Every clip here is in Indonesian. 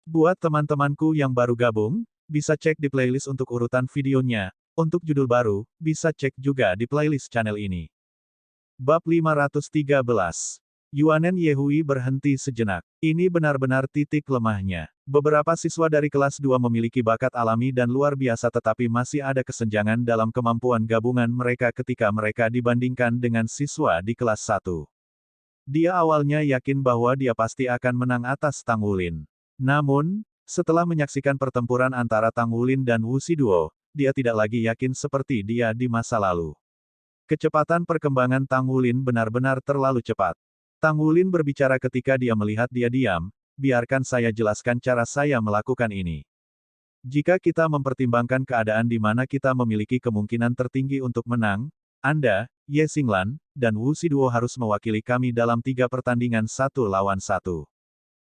Buat teman-temanku yang baru gabung, bisa cek di playlist untuk urutan videonya. Untuk judul baru, bisa cek juga di playlist channel ini. Bab 513. Yuanen Yehui berhenti sejenak. Ini benar-benar titik lemahnya. Beberapa siswa dari kelas 2 memiliki bakat alami dan luar biasa tetapi masih ada kesenjangan dalam kemampuan gabungan mereka ketika mereka dibandingkan dengan siswa di kelas 1. Dia awalnya yakin bahwa dia pasti akan menang atas Tang Wulin. Namun, setelah menyaksikan pertempuran antara Tang Wulin dan Wu Shiduo, dia tidak lagi yakin seperti dia di masa lalu. Kecepatan perkembangan Tang Wulin benar-benar terlalu cepat. Tang Wulin berbicara ketika dia melihat dia diam, biarkan saya jelaskan cara saya melakukan ini. Jika kita mempertimbangkan keadaan di mana kita memiliki kemungkinan tertinggi untuk menang, Anda, Ye Xinglan, dan Wu Shiduo harus mewakili kami dalam 3 pertandingan 1 lawan 1.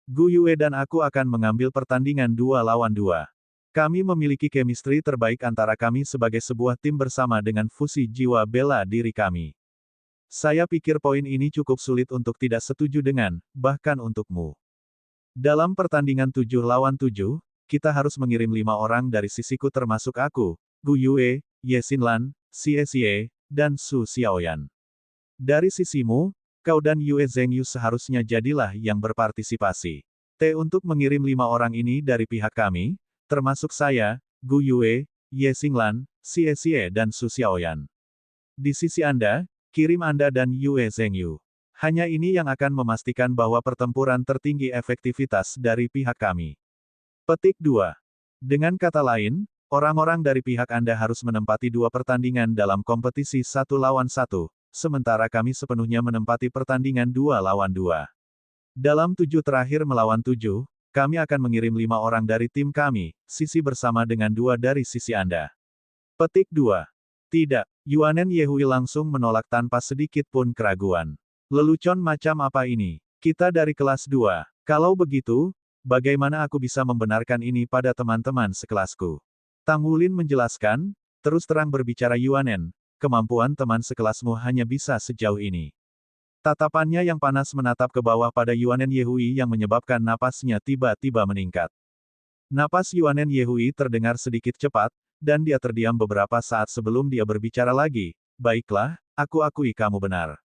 Gu Yue dan aku akan mengambil pertandingan 2 lawan 2. Kami memiliki chemistry terbaik antara kami sebagai sebuah tim bersama dengan fusi jiwa bela diri kami. Saya pikir poin ini cukup sulit untuk tidak setuju dengan, bahkan untukmu. Dalam pertandingan 7 lawan 7, kita harus mengirim 5 orang dari sisiku termasuk aku, Gu Yue, Ye Xinlan, Xie Xie, dan Su Xiaoyan. Dari sisimu, kau dan Yue Zhengyu seharusnya jadilah yang berpartisipasi. Untuk mengirim 5 orang ini dari pihak kami, termasuk saya, Gu Yue, Ye Xinglan, Xie Xie dan Su Xiaoyan. Di sisi Anda, kirim Anda dan Yue Zhengyu. Hanya ini yang akan memastikan bahwa pertempuran tertinggi efektivitas dari pihak kami. Petik 2. Dengan kata lain, orang-orang dari pihak Anda harus menempati 2 pertandingan dalam kompetisi 1 lawan 1, sementara kami sepenuhnya menempati pertandingan 2 lawan 2. Dalam 7 terakhir melawan 7, kami akan mengirim 5 orang dari tim kami, sisi bersama dengan 2 dari sisi Anda. Petik 2. Tidak, Yuanen Yehui langsung menolak tanpa sedikit pun keraguan. Lelucon macam apa ini? Kita dari kelas 2. Kalau begitu, bagaimana aku bisa membenarkan ini pada teman-teman sekelasku? Tang Wulin menjelaskan, terus terang berbicara Yuanen, kemampuan teman sekelasmu hanya bisa sejauh ini. Tatapannya yang panas menatap ke bawah pada Yuanen Yehui yang menyebabkan napasnya tiba-tiba meningkat. Napas Yuanen Yehui terdengar sedikit cepat, dan dia terdiam beberapa saat sebelum dia berbicara lagi. Baiklah, aku akui kamu benar.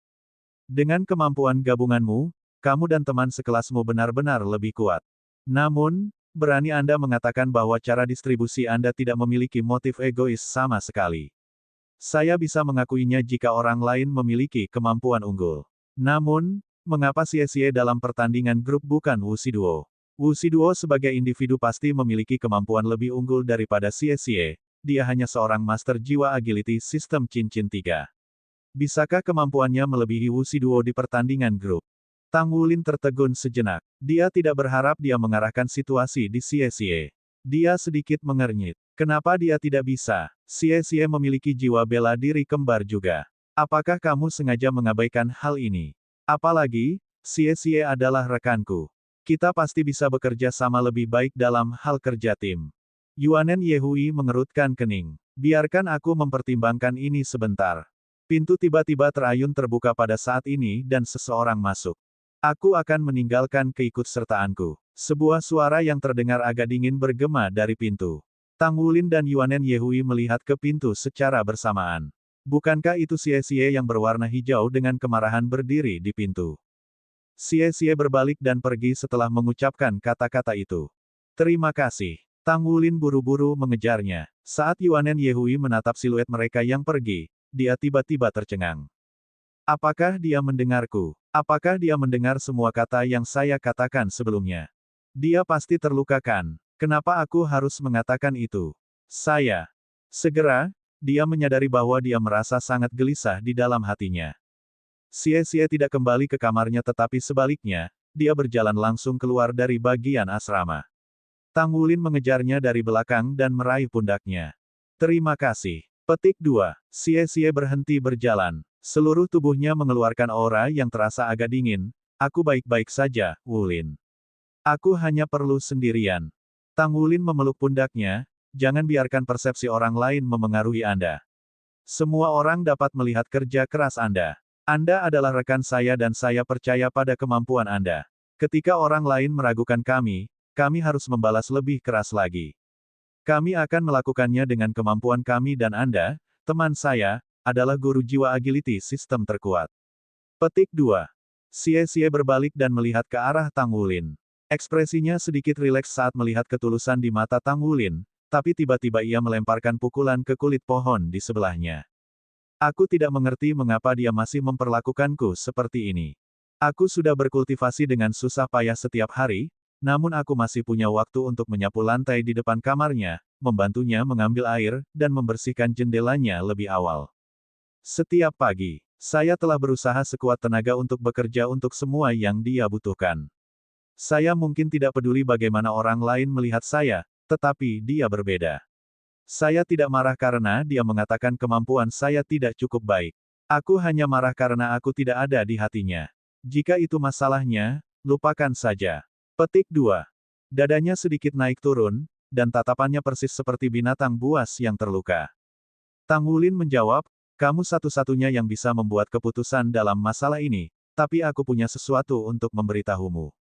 Dengan kemampuan gabunganmu, kamu dan teman sekelasmu benar-benar lebih kuat. Namun, berani Anda mengatakan bahwa cara distribusi Anda tidak memiliki motif egois sama sekali. Saya bisa mengakuinya jika orang lain memiliki kemampuan unggul. Namun, mengapa Xie Xie dalam pertandingan grup bukan Wu Shiduo? Wu Shiduo sebagai individu pasti memiliki kemampuan lebih unggul daripada Xie Xie. Dia hanya seorang master jiwa agility sistem cincin 3. Bisakah kemampuannya melebihi Wu Shiduo di pertandingan grup? Tang Wulin tertegun sejenak. Dia tidak berharap dia mengarahkan situasi di Xie Xie. Dia sedikit mengernyit. Kenapa dia tidak bisa? Xie Xie memiliki jiwa bela diri kembar juga. Apakah kamu sengaja mengabaikan hal ini? Apalagi, Xie Xie adalah rekanku. Kita pasti bisa bekerja sama lebih baik dalam hal kerja tim. Yuanen Yehui mengerutkan kening. Biarkan aku mempertimbangkan ini sebentar. Pintu tiba-tiba terayun terbuka pada saat ini dan seseorang masuk. Aku akan meninggalkan keikutsertaanku. Sebuah suara yang terdengar agak dingin bergema dari pintu. Tang Wulin dan Yuanen Yehui melihat ke pintu secara bersamaan. Bukankah itu Xie Xie yang berwarna hijau dengan kemarahan berdiri di pintu? Xie Xie berbalik dan pergi setelah mengucapkan kata-kata itu. Terima kasih. Tang Wulin buru-buru mengejarnya. Saat Yuanen Yehui menatap siluet mereka yang pergi, dia tiba-tiba tercengang. Apakah dia mendengarku? Apakah dia mendengar semua kata yang saya katakan sebelumnya? Dia pasti terlukakan. Kenapa aku harus mengatakan itu? Saya. Segera, dia menyadari bahwa dia merasa sangat gelisah di dalam hatinya. Xie Xie tidak kembali ke kamarnya tetapi sebaliknya, dia berjalan langsung keluar dari bagian asrama. Tang Wulin mengejarnya dari belakang dan meraih pundaknya. Terima kasih. Petik 2. Xie Xie berhenti berjalan. Seluruh tubuhnya mengeluarkan aura yang terasa agak dingin. Aku baik-baik saja, Wulin. Aku hanya perlu sendirian. Tang Wulin memeluk pundaknya, jangan biarkan persepsi orang lain memengaruhi Anda. Semua orang dapat melihat kerja keras Anda. Anda adalah rekan saya dan saya percaya pada kemampuan Anda. Ketika orang lain meragukan kami, kami harus membalas lebih keras lagi. Kami akan melakukannya dengan kemampuan kami dan Anda, teman saya, adalah guru jiwa agility sistem terkuat. Petik 2. Xie berbalik dan melihat ke arah Tang Wulin. Ekspresinya sedikit rileks saat melihat ketulusan di mata Tang Wulin, tapi tiba-tiba ia melemparkan pukulan ke kulit pohon di sebelahnya. Aku tidak mengerti mengapa dia masih memperlakukanku seperti ini. Aku sudah berkultivasi dengan susah payah setiap hari, namun aku masih punya waktu untuk menyapu lantai di depan kamarnya, membantunya mengambil air, dan membersihkan jendelanya lebih awal. Setiap pagi, saya telah berusaha sekuat tenaga untuk bekerja untuk semua yang dia butuhkan. Saya mungkin tidak peduli bagaimana orang lain melihat saya, tetapi dia berbeda. Saya tidak marah karena dia mengatakan kemampuan saya tidak cukup baik. Aku hanya marah karena aku tidak ada di hatinya. Jika itu masalahnya, lupakan saja. Petik 2. Dadanya sedikit naik turun, dan tatapannya persis seperti binatang buas yang terluka. Tang Wulin menjawab, kamu satu-satunya yang bisa membuat keputusan dalam masalah ini, tapi aku punya sesuatu untuk memberitahumu.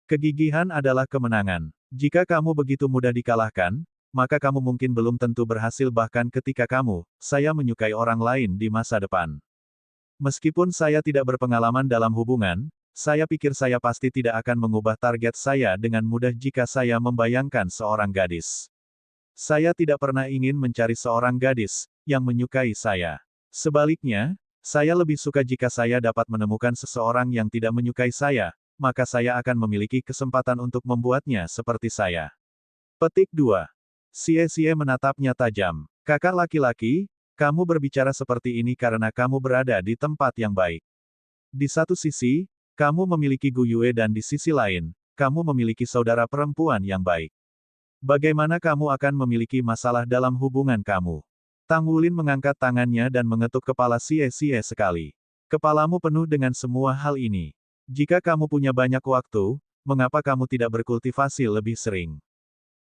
Kegigihan adalah kemenangan. Jika kamu begitu mudah dikalahkan, maka kamu mungkin belum tentu berhasil bahkan ketika saya menyukai orang lain di masa depan. Meskipun saya tidak berpengalaman dalam hubungan, saya pikir saya pasti tidak akan mengubah target saya dengan mudah jika saya membayangkan seorang gadis. Saya tidak pernah ingin mencari seorang gadis yang menyukai saya. Sebaliknya, saya lebih suka jika saya dapat menemukan seseorang yang tidak menyukai saya, maka saya akan memiliki kesempatan untuk membuatnya seperti saya. Petik 2. Xie menatapnya tajam. Kakak laki-laki, kamu berbicara seperti ini karena kamu berada di tempat yang baik. Di satu sisi, kamu memiliki Gu Yue dan di sisi lain, kamu memiliki saudara perempuan yang baik. Bagaimana kamu akan memiliki masalah dalam hubungan kamu? Tang Wulin mengangkat tangannya dan mengetuk kepala Xie sekali. Kepalamu penuh dengan semua hal ini. Jika kamu punya banyak waktu, mengapa kamu tidak berkultivasi lebih sering?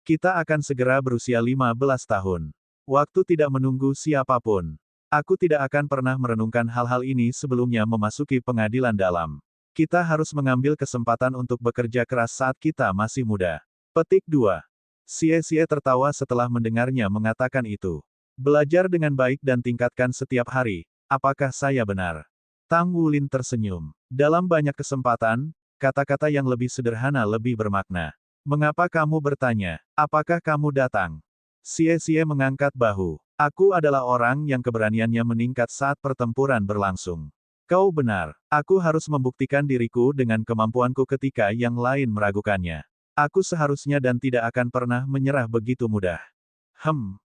Kita akan segera berusia 15 tahun. Waktu tidak menunggu siapapun. Aku tidak akan pernah merenungkan hal-hal ini sebelumnya memasuki pengadilan dalam. Kita harus mengambil kesempatan untuk bekerja keras saat kita masih muda. Petik 2. Xie tertawa setelah mendengarnya mengatakan itu. Belajar dengan baik dan tingkatkan setiap hari. Apakah saya benar? Tang Wulin tersenyum. Dalam banyak kesempatan, kata-kata yang lebih sederhana lebih bermakna. Mengapa kamu bertanya? Apakah kamu datang? Xie mengangkat bahu. Aku adalah orang yang keberaniannya meningkat saat pertempuran berlangsung. Kau benar. Aku harus membuktikan diriku dengan kemampuanku ketika yang lain meragukannya. Aku seharusnya dan tidak akan pernah menyerah begitu mudah.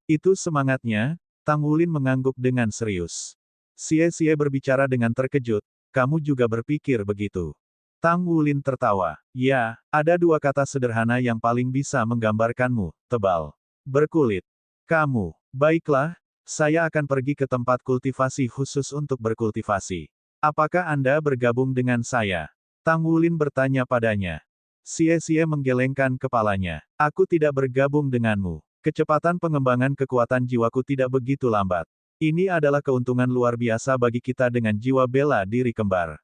Itu semangatnya. Tang Wulin mengangguk dengan serius. Xie berbicara dengan terkejut, kamu juga berpikir begitu. Tang Wulin tertawa. Ya, ada dua kata sederhana yang paling bisa menggambarkanmu, tebal. Berkulit. Kamu. Baiklah, saya akan pergi ke tempat kultivasi khusus untuk berkultivasi. Apakah Anda bergabung dengan saya? Tang Wulin bertanya padanya. Xie menggelengkan kepalanya. Aku tidak bergabung denganmu. Kecepatan pengembangan kekuatan jiwaku tidak begitu lambat. Ini adalah keuntungan luar biasa bagi kita dengan jiwa bela diri kembar.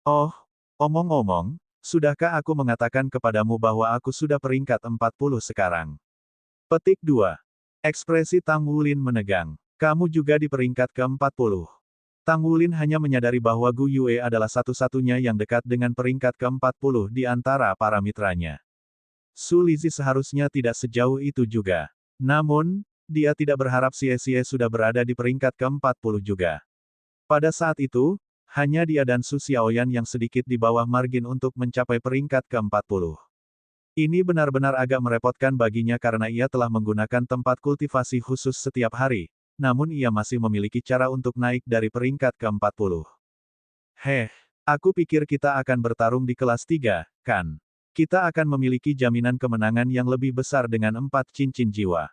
Oh, omong-omong, sudahkah aku mengatakan kepadamu bahwa aku sudah peringkat 40 sekarang? Petik 2. Ekspresi Tang Wulin menegang. Kamu juga di peringkat ke-40. Tang Wulin hanya menyadari bahwa Gu Yue adalah satu-satunya yang dekat dengan peringkat ke-40 di antara para mitranya. Su Lizhi seharusnya tidak sejauh itu juga. Namun, dia tidak berharap Xie sudah berada di peringkat ke-40 juga. Pada saat itu, hanya dia dan Su Xiaoyan yang sedikit di bawah margin untuk mencapai peringkat ke-40. Ini benar-benar agak merepotkan baginya karena ia telah menggunakan tempat kultivasi khusus setiap hari, namun ia masih memiliki cara untuk naik dari peringkat ke-40. Aku pikir kita akan bertarung di kelas 3, kan? Kita akan memiliki jaminan kemenangan yang lebih besar dengan 4 cincin jiwa.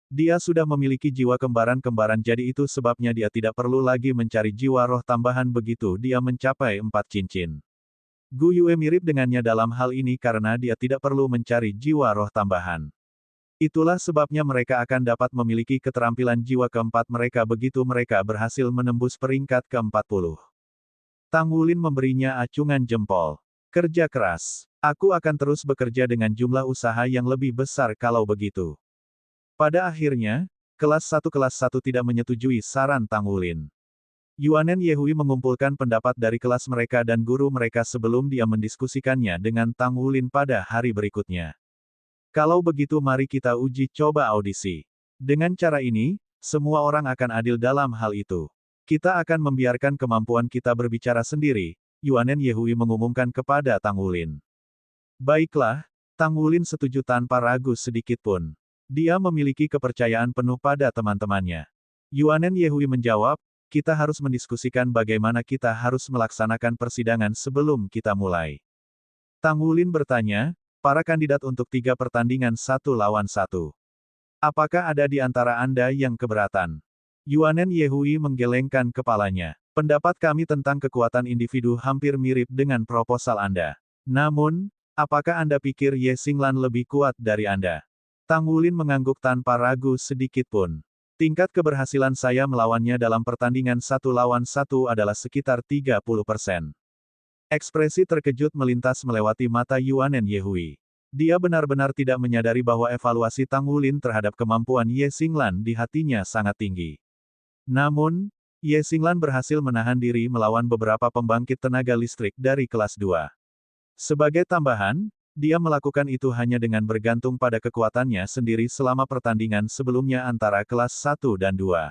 Dia sudah memiliki jiwa kembaran-kembaran jadi itu sebabnya dia tidak perlu lagi mencari jiwa roh tambahan begitu dia mencapai 4 cincin. Gu Yue mirip dengannya dalam hal ini karena dia tidak perlu mencari jiwa roh tambahan. Itulah sebabnya mereka akan dapat memiliki keterampilan jiwa keempat mereka begitu mereka berhasil menembus peringkat ke-40. Tang Wulin memberinya acungan jempol. Kerja keras. Aku akan terus bekerja dengan jumlah usaha yang lebih besar kalau begitu. Pada akhirnya, kelas 1 tidak menyetujui saran Tang Wulin. Yuanen Yehui mengumpulkan pendapat dari kelas mereka dan guru mereka sebelum dia mendiskusikannya dengan Tang Wulin pada hari berikutnya. Kalau begitu mari kita uji coba audisi. Dengan cara ini, semua orang akan adil dalam hal itu. Kita akan membiarkan kemampuan kita berbicara sendiri, Yuanen Yehui mengumumkan kepada Tang Wulin. Baiklah, Tang Wulin setuju tanpa ragu sedikit pun. Dia memiliki kepercayaan penuh pada teman-temannya. Yuanen Yehui menjawab, kita harus mendiskusikan bagaimana kita harus melaksanakan persidangan sebelum kita mulai. Tang Wulin bertanya, para kandidat untuk 3 pertandingan 1 lawan 1. Apakah ada di antara Anda yang keberatan? Yuanen Yehui menggelengkan kepalanya. Pendapat kami tentang kekuatan individu hampir mirip dengan proposal Anda. Namun, apakah Anda pikir Ye Xinglan lebih kuat dari Anda? Tang Wulin mengangguk tanpa ragu sedikit pun. Tingkat keberhasilan saya melawannya dalam pertandingan 1 lawan 1 adalah sekitar 30%. Ekspresi terkejut melintas melewati mata Yuanen Yehui. Dia benar-benar tidak menyadari bahwa evaluasi Tang Wulin terhadap kemampuan Ye Xinglan di hatinya sangat tinggi. Namun, Ye Xinglan berhasil menahan diri melawan beberapa pembangkit tenaga listrik dari kelas 2. Sebagai tambahan, dia melakukan itu hanya dengan bergantung pada kekuatannya sendiri selama pertandingan sebelumnya antara kelas 1 dan 2.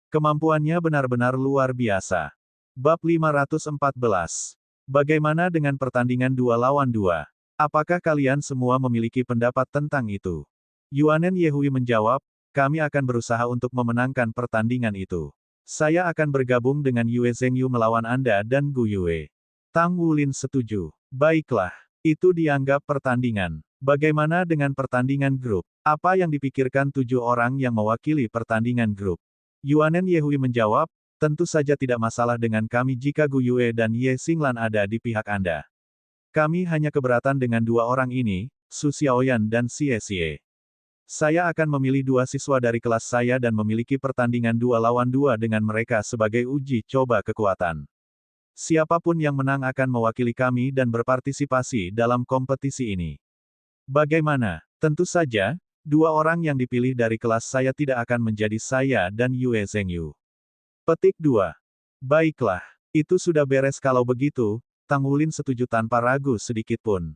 Kemampuannya benar-benar luar biasa. Bab 514. Bagaimana dengan pertandingan 2 lawan 2? Apakah kalian semua memiliki pendapat tentang itu? Yuanen Yehui menjawab, kami akan berusaha untuk memenangkan pertandingan itu. Saya akan bergabung dengan Yue Zhengyu melawan Anda dan Gu Yue. Tang Wulin setuju. Baiklah. Itu dianggap pertandingan. Bagaimana dengan pertandingan grup? Apa yang dipikirkan 7 orang yang mewakili pertandingan grup? Yuanen Yehui menjawab, tentu saja tidak masalah dengan kami jika Gu Yue dan Ye Xinglan ada di pihak Anda. Kami hanya keberatan dengan 2 orang ini, Su Xiaoyan dan Xie Xie. Saya akan memilih 2 siswa dari kelas saya dan memiliki pertandingan 2 lawan 2 dengan mereka sebagai uji coba kekuatan. Siapapun yang menang akan mewakili kami dan berpartisipasi dalam kompetisi ini. Bagaimana? Tentu saja, 2 orang yang dipilih dari kelas saya tidak akan menjadi saya dan Yue Zhengyu. Petik 2. Baiklah, itu sudah beres kalau begitu, Tang Wulin setuju tanpa ragu sedikit pun.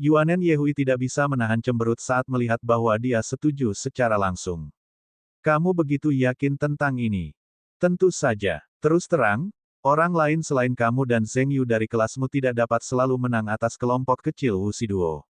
Yuanen Yehui tidak bisa menahan cemberut saat melihat bahwa dia setuju secara langsung. Kamu begitu yakin tentang ini? Tentu saja. Terus terang, orang lain selain kamu dan Zhengyu dari kelasmu tidak dapat selalu menang atas kelompok kecil Wuxi Duo.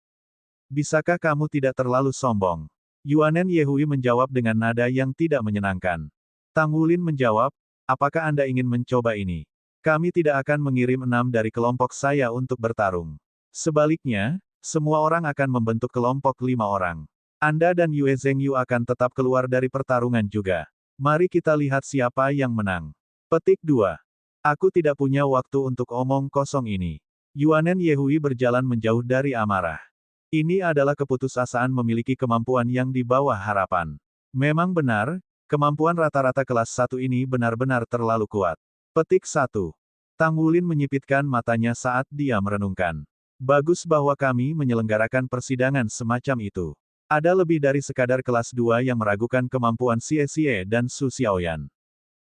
Bisakah kamu tidak terlalu sombong? Yuanen Yehui menjawab dengan nada yang tidak menyenangkan. Tang Wulin menjawab, apakah Anda ingin mencoba ini? Kami tidak akan mengirim 6 dari kelompok saya untuk bertarung. Sebaliknya, semua orang akan membentuk kelompok 5 orang. Anda dan Yue Zhengyu akan tetap keluar dari pertarungan juga. Mari kita lihat siapa yang menang. Petik 2. Aku tidak punya waktu untuk omong kosong ini. Yuanen Yehui berjalan menjauh dari amarah. Ini adalah keputusasaan memiliki kemampuan yang di bawah harapan. Memang benar, kemampuan rata-rata kelas 1 ini benar-benar terlalu kuat. Petik 1. Tang Wulin menyipitkan matanya saat dia merenungkan. Bagus bahwa kami menyelenggarakan persidangan semacam itu. Ada lebih dari sekadar kelas 2 yang meragukan kemampuan Xie Xie dan Su Xiaoyan.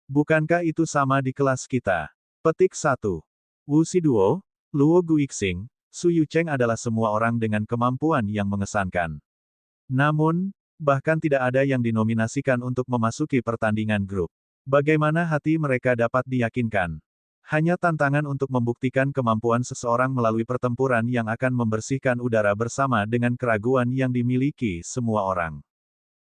Bukankah itu sama di kelas kita? Petik 1. Wuxi Duo, Luo Guixing, Su Yucheng adalah semua orang dengan kemampuan yang mengesankan. Namun, bahkan tidak ada yang dinominasikan untuk memasuki pertandingan grup. Bagaimana hati mereka dapat diyakinkan? Hanya tantangan untuk membuktikan kemampuan seseorang melalui pertempuran yang akan membersihkan udara bersama dengan keraguan yang dimiliki semua orang.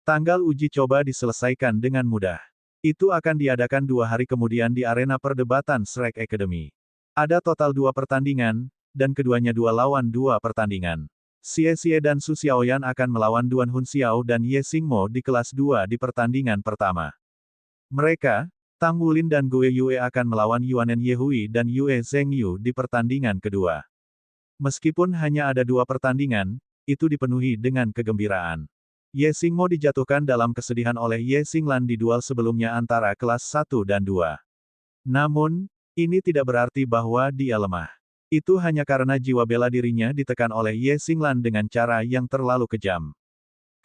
Tanggal uji coba diselesaikan dengan mudah. Itu akan diadakan 2 hari kemudian di arena perdebatan Shrek Academy. Ada total 2 pertandingan, dan keduanya 2 lawan 2 pertandingan. Xie Xie dan Su Xiaoyan akan melawan Duan Hunxiao dan Ye Xingmo di kelas 2 di pertandingan pertama. Mereka, Tang Wulin dan Gue Yue akan melawan Yuanen Yehui dan Yue Zhengyu di pertandingan kedua. Meskipun hanya ada 2 pertandingan, itu dipenuhi dengan kegembiraan. Ye Xingmo dijatuhkan dalam kesedihan oleh Ye Xinglan di duel sebelumnya antara kelas 1 dan 2. Namun, ini tidak berarti bahwa dia lemah. Itu hanya karena jiwa bela dirinya ditekan oleh Ye Xinglan dengan cara yang terlalu kejam.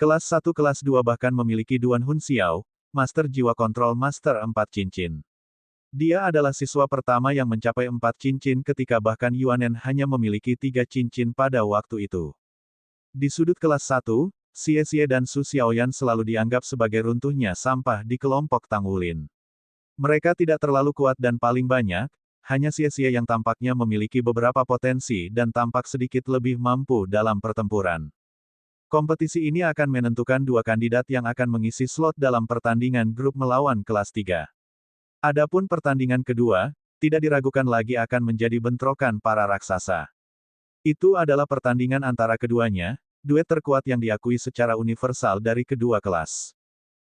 Kelas 1 kelas 2 bahkan memiliki Duan Hun Xiao, Master Jiwa Kontrol Master 4 Cincin. Dia adalah siswa pertama yang mencapai 4 cincin ketika bahkan Yuanen hanya memiliki 3 cincin pada waktu itu. Di sudut kelas 1, Xie Xie dan Su Xiaoyan selalu dianggap sebagai runtuhnya sampah di kelompok Tang Wulin. Mereka tidak terlalu kuat dan paling banyak, hanya Xie Xie yang tampaknya memiliki beberapa potensi dan tampak sedikit lebih mampu dalam pertempuran. Kompetisi ini akan menentukan dua kandidat yang akan mengisi slot dalam pertandingan grup melawan kelas 3. Adapun pertandingan kedua, tidak diragukan lagi akan menjadi bentrokan para raksasa. Itu adalah pertandingan antara keduanya, duet terkuat yang diakui secara universal dari kedua kelas.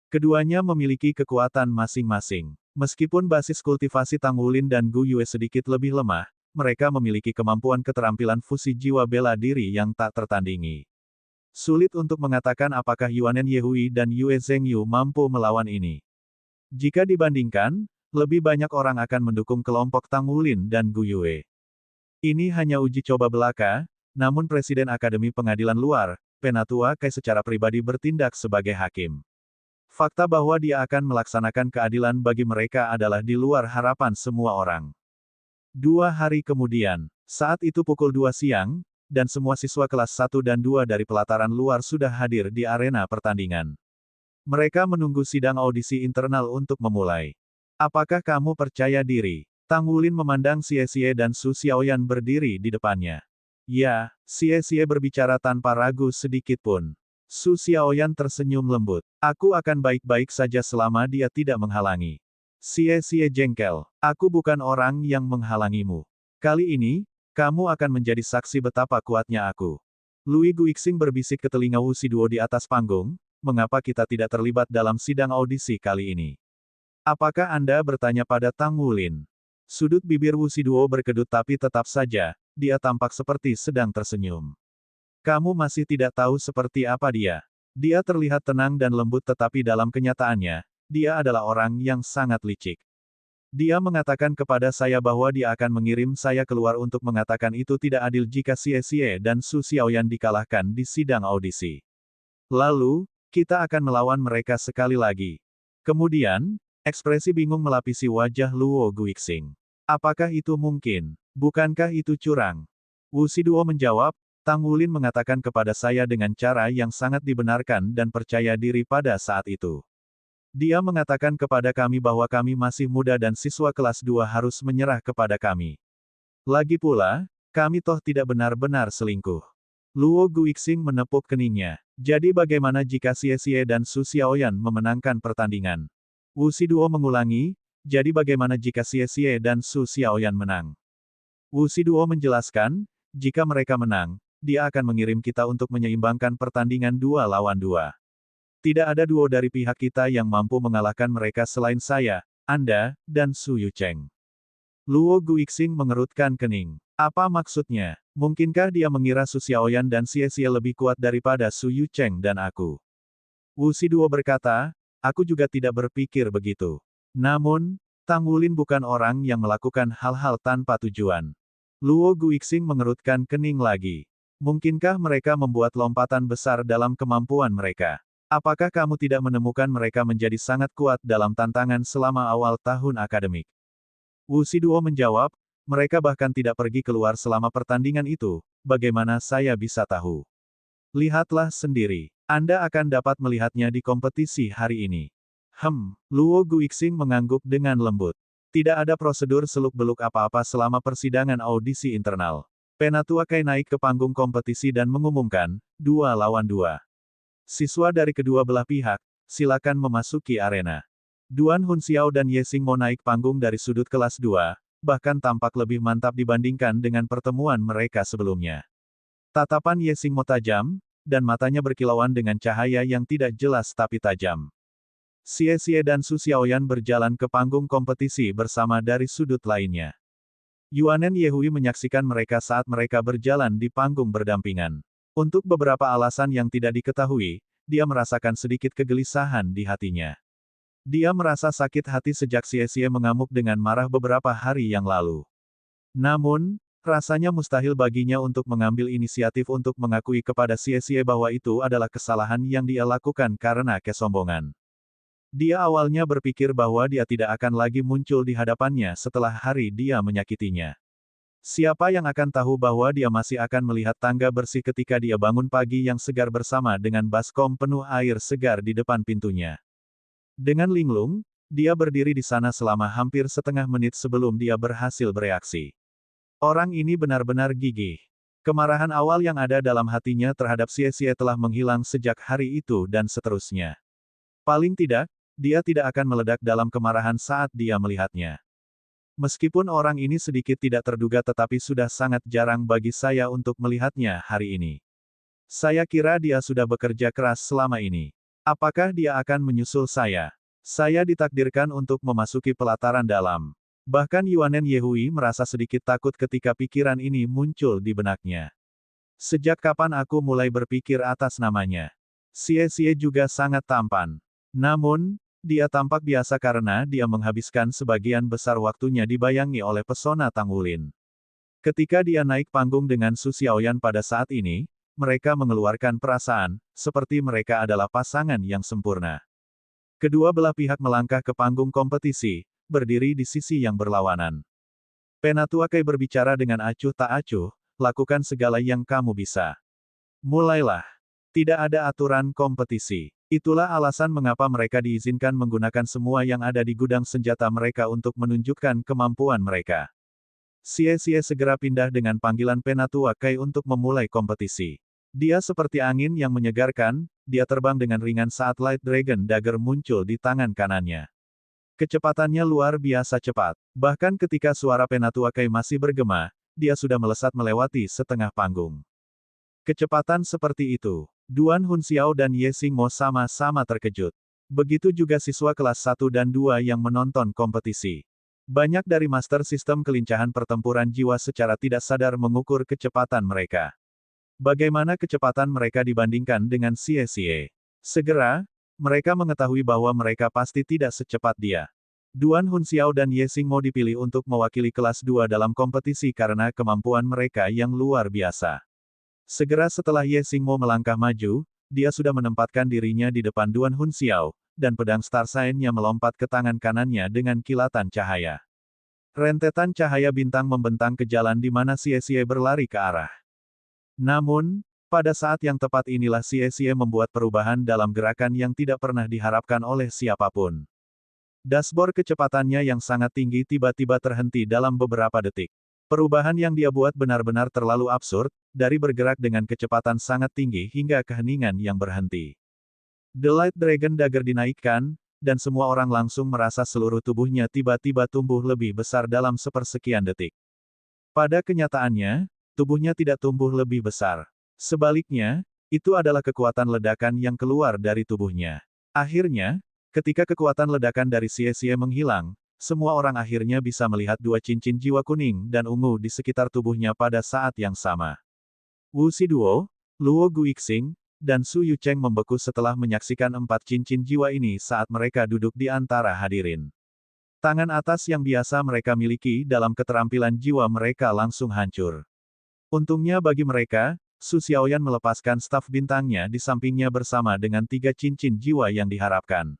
Keduanya memiliki kekuatan masing-masing. Meskipun basis kultivasi Tang Wulin dan Gu Yue sedikit lebih lemah, mereka memiliki kemampuan keterampilan fusi jiwa bela diri yang tak tertandingi. Sulit untuk mengatakan apakah Yuanen Yehui dan Yue Zhengyu mampu melawan ini. Jika dibandingkan, lebih banyak orang akan mendukung kelompok Tang Wulin dan Gu Yue. Ini hanya uji coba belaka, namun Presiden Akademi Pengadilan Luar, Penatua Kai secara pribadi bertindak sebagai hakim. Fakta bahwa dia akan melaksanakan keadilan bagi mereka adalah di luar harapan semua orang. 2 hari kemudian, saat itu pukul 2 siang, dan semua siswa kelas 1 dan 2 dari pelataran luar sudah hadir di arena pertandingan. Mereka menunggu sidang audisi internal untuk memulai. Apakah kamu percaya diri? Tang Wulin memandang Xie Xie dan Su Xiaoyan berdiri di depannya. Ya, Xie Xie berbicara tanpa ragu sedikit pun. Su Xiaoyan tersenyum lembut. Aku akan baik-baik saja selama dia tidak menghalangi. Xie Xie jengkel. Aku bukan orang yang menghalangimu. Kali ini, kamu akan menjadi saksi betapa kuatnya aku. Lui Guixing berbisik ke telinga Wu Shiduo di atas panggung, mengapa kita tidak terlibat dalam sidang audisi kali ini? Apakah Anda bertanya pada Tang Wulin? Sudut bibir Wu Shiduo berkedut tapi tetap saja, dia tampak seperti sedang tersenyum. Kamu masih tidak tahu seperti apa dia. Dia terlihat tenang dan lembut tetapi dalam kenyataannya, dia adalah orang yang sangat licik. Dia mengatakan kepada saya bahwa dia akan mengirim saya keluar untuk mengatakan itu tidak adil jika Xie Xie dan Su Xiaoyan dikalahkan di sidang audisi. Lalu, kita akan melawan mereka sekali lagi. Kemudian, ekspresi bingung melapisi wajah Luo Guixing. Apakah itu mungkin? Bukankah itu curang? Wu Shiduo menjawab, Tang Wulin mengatakan kepada saya dengan cara yang sangat dibenarkan dan percaya diri pada saat itu. Dia mengatakan kepada kami bahwa kami masih muda dan siswa kelas 2 harus menyerah kepada kami. Lagi pula, kami toh tidak benar-benar selingkuh. Luo Guixing menepuk keningnya. Jadi bagaimana jika Xie Xie dan Su Xiaoyan memenangkan pertandingan? Wu Shiduo mengulangi, jadi bagaimana jika Xie Xie dan Su Xiaoyan menang? Wu Shiduo menjelaskan, jika mereka menang, dia akan mengirim kita untuk menyeimbangkan pertandingan 2 lawan 2. Tidak ada duo dari pihak kita yang mampu mengalahkan mereka selain saya, Anda, dan Su Yucheng. Luo Guixing mengerutkan kening. Apa maksudnya? Mungkinkah dia mengira Su Xiaoyan dan Xie Xie lebih kuat daripada Su Yucheng dan aku? Wu Shiduo berkata, aku juga tidak berpikir begitu. Namun, Tang Wulin bukan orang yang melakukan hal-hal tanpa tujuan. Luo Guixing mengerutkan kening lagi. Mungkinkah mereka membuat lompatan besar dalam kemampuan mereka? Apakah kamu tidak menemukan mereka menjadi sangat kuat dalam tantangan selama awal tahun akademik? Wu Shiduo menjawab, mereka bahkan tidak pergi keluar selama pertandingan itu, bagaimana saya bisa tahu? Lihatlah sendiri. Anda akan dapat melihatnya di kompetisi hari ini. Luo Guixing mengangguk dengan lembut. Tidak ada prosedur seluk-beluk apa-apa selama persidangan audisi internal. Penatua Kai naik ke panggung kompetisi dan mengumumkan, 2 lawan 2. Siswa dari kedua belah pihak, silakan memasuki arena. Duan Hun Xiao dan Ye Xingmo naik panggung dari sudut kelas 2, bahkan tampak lebih mantap dibandingkan dengan pertemuan mereka sebelumnya. Tatapan Ye Xingmo tajam, dan matanya berkilauan dengan cahaya yang tidak jelas tapi tajam. Xie Xie dan Su Xiaoyan berjalan ke panggung kompetisi bersama dari sudut lainnya. Yuanen Yehui menyaksikan mereka saat mereka berjalan di panggung berdampingan. Untuk beberapa alasan yang tidak diketahui, dia merasakan sedikit kegelisahan di hatinya. Dia merasa sakit hati sejak Xie Xie mengamuk dengan marah beberapa hari yang lalu. Namun, Rasanya mustahil baginya untuk mengambil inisiatif untuk mengakui kepada Xie bahwa itu adalah kesalahan yang dia lakukan karena kesombongan. Dia awalnya berpikir bahwa dia tidak akan lagi muncul di hadapannya setelah hari dia menyakitinya. Siapa yang akan tahu bahwa dia masih akan melihat tangga bersih ketika dia bangun pagi yang segar bersama dengan baskom penuh air segar di depan pintunya. Dengan linglung, dia berdiri di sana selama hampir setengah menit sebelum dia berhasil bereaksi. Orang ini benar-benar gigih. Kemarahan awal yang ada dalam hatinya terhadap Xie telah menghilang sejak hari itu dan seterusnya. Paling tidak, dia tidak akan meledak dalam kemarahan saat dia melihatnya. Meskipun orang ini sedikit tidak terduga tetapi sudah sangat jarang bagi saya untuk melihatnya hari ini. Saya kira dia sudah bekerja keras selama ini. Apakah dia akan menyusul saya? Saya ditakdirkan untuk memasuki pelataran dalam. Bahkan Yuanen Yehui merasa sedikit takut ketika pikiran ini muncul di benaknya. Sejak kapan aku mulai berpikir atas namanya? Xie juga sangat tampan. Namun, dia tampak biasa karena dia menghabiskan sebagian besar waktunya dibayangi oleh pesona Tang Wulin. Ketika dia naik panggung dengan Su Xiaoyan pada saat ini, mereka mengeluarkan perasaan, seperti mereka adalah pasangan yang sempurna. Kedua belah pihak melangkah ke panggung kompetisi, berdiri di sisi yang berlawanan. Penatuakai berbicara dengan acuh tak acuh, lakukan segala yang kamu bisa. Mulailah. Tidak ada aturan kompetisi. Itulah alasan mengapa mereka diizinkan menggunakan semua yang ada di gudang senjata mereka untuk menunjukkan kemampuan mereka. Xie segera pindah dengan panggilan Penatuakai untuk memulai kompetisi. Dia seperti angin yang menyegarkan, dia terbang dengan ringan saat Light Dragon Dagger muncul di tangan kanannya. Kecepatannya luar biasa cepat. Bahkan ketika suara Penatuakai masih bergema, dia sudah melesat melewati setengah panggung. Kecepatan seperti itu. Duan Hunxiao dan Ye Xingmo sama-sama terkejut. Begitu juga siswa kelas 1 dan 2 yang menonton kompetisi. Banyak dari master sistem kelincahan pertempuran jiwa secara tidak sadar mengukur kecepatan mereka. Bagaimana kecepatan mereka dibandingkan dengan Xie? Segera, mereka mengetahui bahwa mereka pasti tidak secepat dia. Duan Hunxiao dan Ye Xingmo dipilih untuk mewakili kelas 2 dalam kompetisi karena kemampuan mereka yang luar biasa. Segera setelah Ye Xingmo melangkah maju, dia sudah menempatkan dirinya di depan Duan Hunxiao, dan pedang Star Sign-nya melompat ke tangan kanannya dengan kilatan cahaya. Rentetan cahaya bintang membentang ke jalan di mana Xie berlari ke arah. Namun, pada saat yang tepat inilah Xie membuat perubahan dalam gerakan yang tidak pernah diharapkan oleh siapapun. Dashboard kecepatannya yang sangat tinggi tiba-tiba terhenti dalam beberapa detik. Perubahan yang dia buat benar-benar terlalu absurd, dari bergerak dengan kecepatan sangat tinggi hingga keheningan yang berhenti. The Light Dragon Dagger dinaikkan, dan semua orang langsung merasa seluruh tubuhnya tiba-tiba tumbuh lebih besar dalam sepersekian detik. Pada kenyataannya, tubuhnya tidak tumbuh lebih besar. Sebaliknya, itu adalah kekuatan ledakan yang keluar dari tubuhnya. Akhirnya, ketika kekuatan ledakan dari Xie menghilang, semua orang akhirnya bisa melihat dua cincin jiwa kuning dan ungu di sekitar tubuhnya pada saat yang sama. Wu Xiduo, Luo Guixing, dan Su Yucheng membeku setelah menyaksikan 4 cincin jiwa ini saat mereka duduk di antara hadirin. Tangan atas yang biasa mereka miliki dalam keterampilan jiwa mereka langsung hancur. Untungnya bagi mereka, Su Xiaoyan melepaskan staf bintangnya di sampingnya bersama dengan 3 cincin jiwa yang diharapkan.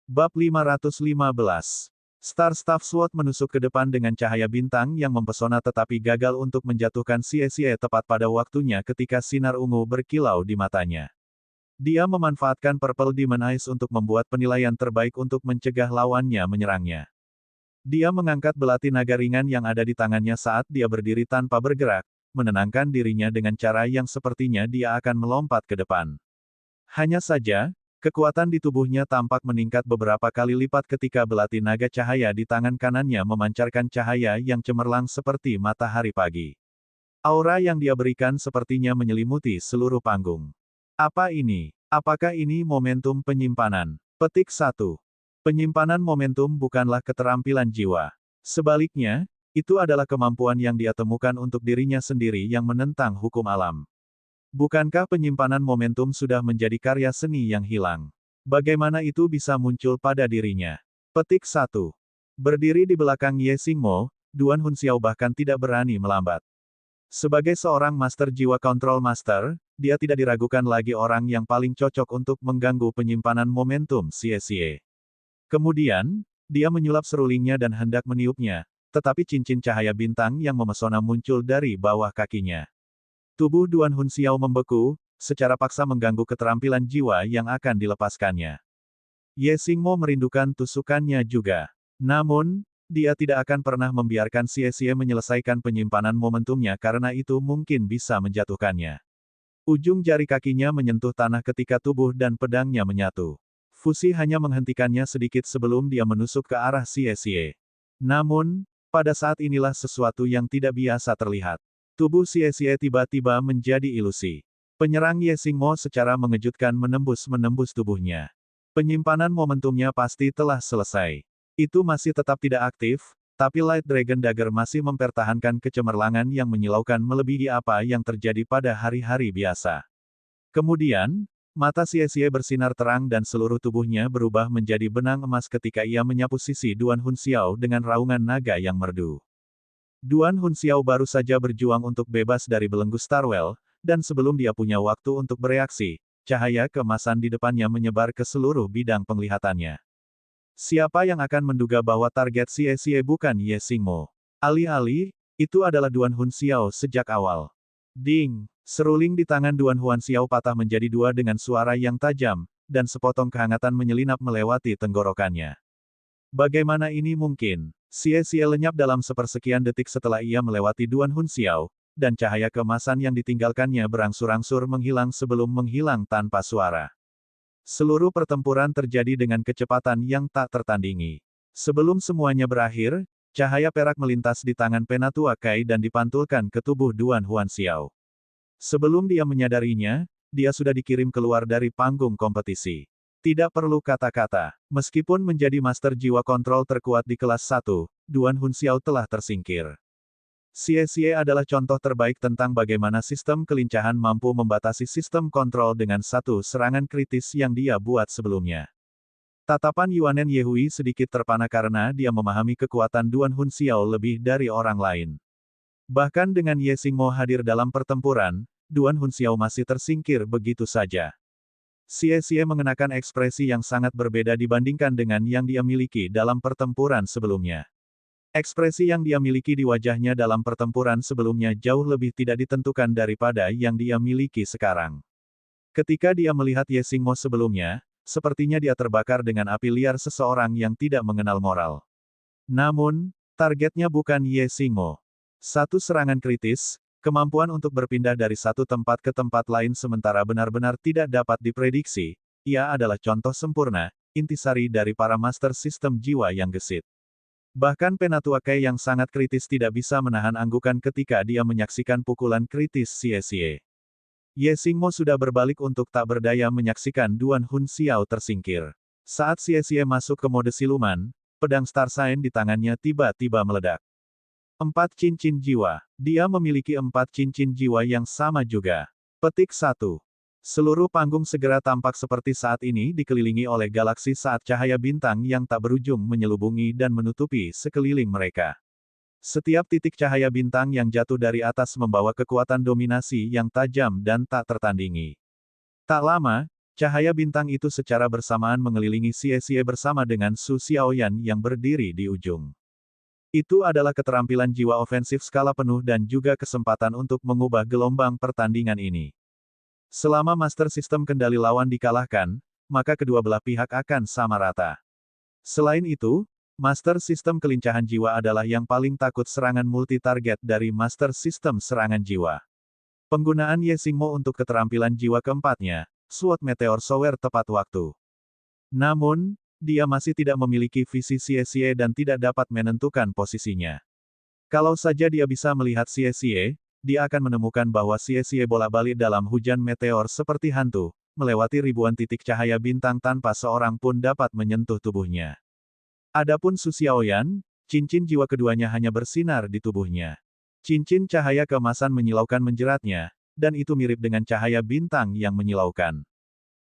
Bab 515. Star Staff Sword menusuk ke depan dengan cahaya bintang yang mempesona tetapi gagal untuk menjatuhkan Xie tepat pada waktunya ketika sinar ungu berkilau di matanya. Dia memanfaatkan Purple Demon Eyes untuk membuat penilaian terbaik untuk mencegah lawannya menyerangnya. Dia mengangkat belati naga ringan yang ada di tangannya saat dia berdiri tanpa bergerak, menenangkan dirinya dengan cara yang sepertinya dia akan melompat ke depan. Hanya saja, kekuatan di tubuhnya tampak meningkat beberapa kali lipat ketika belati naga cahaya di tangan kanannya memancarkan cahaya yang cemerlang seperti matahari pagi. Aura yang dia berikan sepertinya menyelimuti seluruh panggung. Apa ini? Apakah ini momentum penyimpanan? Petik 1. Penyimpanan momentum bukanlah keterampilan jiwa. Sebaliknya, itu adalah kemampuan yang dia temukan untuk dirinya sendiri yang menentang hukum alam. Bukankah penyimpanan momentum sudah menjadi karya seni yang hilang? Bagaimana itu bisa muncul pada dirinya? Petik 1. Berdiri di belakang Ye Xingmo, Duan Hunxiao bahkan tidak berani melambat. Sebagai seorang Master Jiwa Control Master, dia tidak diragukan lagi orang yang paling cocok untuk mengganggu penyimpanan momentum Xie. Kemudian, dia menyulap serulingnya dan hendak meniupnya, tetapi cincin cahaya bintang yang memesona muncul dari bawah kakinya. Tubuh Duan Hunxiao membeku, secara paksa mengganggu keterampilan jiwa yang akan dilepaskannya. Ye Xingmo merindukan tusukannya juga. Namun, dia tidak akan pernah membiarkan Xie menyelesaikan penyimpanan momentumnya karena itu mungkin bisa menjatuhkannya. Ujung jari kakinya menyentuh tanah ketika tubuh dan pedangnya menyatu. Fusi hanya menghentikannya sedikit sebelum dia menusuk ke arah Xie. Namun, pada saat inilah sesuatu yang tidak biasa terlihat. Tubuh Xie tiba-tiba menjadi ilusi. Penyerang Ye Xingmo secara mengejutkan menembus tubuhnya. Penyimpanan momentumnya pasti telah selesai. Itu masih tetap tidak aktif, tapi Light Dragon Dagger masih mempertahankan kecemerlangan yang menyilaukan melebihi apa yang terjadi pada hari-hari biasa. Kemudian, mata Xie bersinar terang dan seluruh tubuhnya berubah menjadi benang emas ketika ia menyapu sisi Duan Hunxiao dengan raungan naga yang merdu. Duan Hunxiao baru saja berjuang untuk bebas dari belenggu Starwell, dan sebelum dia punya waktu untuk bereaksi, cahaya keemasan di depannya menyebar ke seluruh bidang penglihatannya. Siapa yang akan menduga bahwa target Xie bukan Ye Xingmo? Alih-alih, itu adalah Duan Hunxiao sejak awal. Ding! Seruling di tangan Duan Hunxiao patah menjadi dua dengan suara yang tajam, dan sepotong kehangatan menyelinap melewati tenggorokannya. Bagaimana ini mungkin? Xie lenyap dalam sepersekian detik setelah ia melewati Duan Hunxiao, dan cahaya keemasan yang ditinggalkannya berangsur-angsur menghilang sebelum menghilang tanpa suara. Seluruh pertempuran terjadi dengan kecepatan yang tak tertandingi. Sebelum semuanya berakhir, cahaya perak melintas di tangan Penatua Kai dan dipantulkan ke tubuh Duan Hunxiao. Sebelum dia menyadarinya, dia sudah dikirim keluar dari panggung kompetisi. Tidak perlu kata-kata, meskipun menjadi Master Jiwa Kontrol terkuat di kelas 1, Duan Hunxiao telah tersingkir. Xie adalah contoh terbaik tentang bagaimana sistem kelincahan mampu membatasi sistem kontrol dengan satu serangan kritis yang dia buat sebelumnya. Tatapan Yuanen Yehui sedikit terpana karena dia memahami kekuatan Duan Hunxiao lebih dari orang lain. Bahkan dengan Ye Xingmo hadir dalam pertempuran, Duan Hunxiao masih tersingkir begitu saja. Xie mengenakan ekspresi yang sangat berbeda dibandingkan dengan yang dia miliki dalam pertempuran sebelumnya. Ekspresi yang dia miliki di wajahnya dalam pertempuran sebelumnya jauh lebih tidak ditentukan daripada yang dia miliki sekarang. Ketika dia melihat Ye Xingmo sebelumnya, sepertinya dia terbakar dengan api liar seseorang yang tidak mengenal moral. Namun, targetnya bukan Ye Xingmo. Satu serangan kritis, kemampuan untuk berpindah dari satu tempat ke tempat lain sementara benar-benar tidak dapat diprediksi, ia adalah contoh sempurna, intisari dari para master sistem jiwa yang gesit. Bahkan Penatua Kai yang sangat kritis tidak bisa menahan anggukan ketika dia menyaksikan pukulan kritis Xie. Ye Xingmo sudah berbalik untuk tak berdaya menyaksikan Duan Hunxiao tersingkir. Saat Xie masuk ke mode siluman, pedang Star Sign di tangannya tiba-tiba meledak. 4 cincin jiwa. Dia memiliki 4 cincin jiwa yang sama juga. Petik 1. Seluruh panggung segera tampak seperti saat ini dikelilingi oleh galaksi saat cahaya bintang yang tak berujung menyelubungi dan menutupi sekeliling mereka. Setiap titik cahaya bintang yang jatuh dari atas membawa kekuatan dominasi yang tajam dan tak tertandingi. Tak lama, cahaya bintang itu secara bersamaan mengelilingi Xie bersama dengan Su Xiaoyan yang berdiri di ujung. Itu adalah keterampilan jiwa ofensif skala penuh dan juga kesempatan untuk mengubah gelombang pertandingan ini. Selama master sistem kendali lawan dikalahkan, maka kedua belah pihak akan sama rata. Selain itu, master sistem kelincahan jiwa adalah yang paling takut serangan multi-target dari master sistem serangan jiwa. Penggunaan Ye Xingmo untuk keterampilan jiwa keempatnya, Sword Meteor Shower tepat waktu. Namun, dia masih tidak memiliki visi Xie dan tidak dapat menentukan posisinya. Kalau saja dia bisa melihat Xie, dia akan menemukan bahwa Xie bolak-balik dalam hujan meteor seperti hantu, melewati ribuan titik cahaya bintang tanpa seorang pun dapat menyentuh tubuhnya. Adapun Su Xiaoyan, cincin jiwa keduanya hanya bersinar di tubuhnya. Cincin cahaya keemasan menyilaukan menjeratnya, dan itu mirip dengan cahaya bintang yang menyilaukan.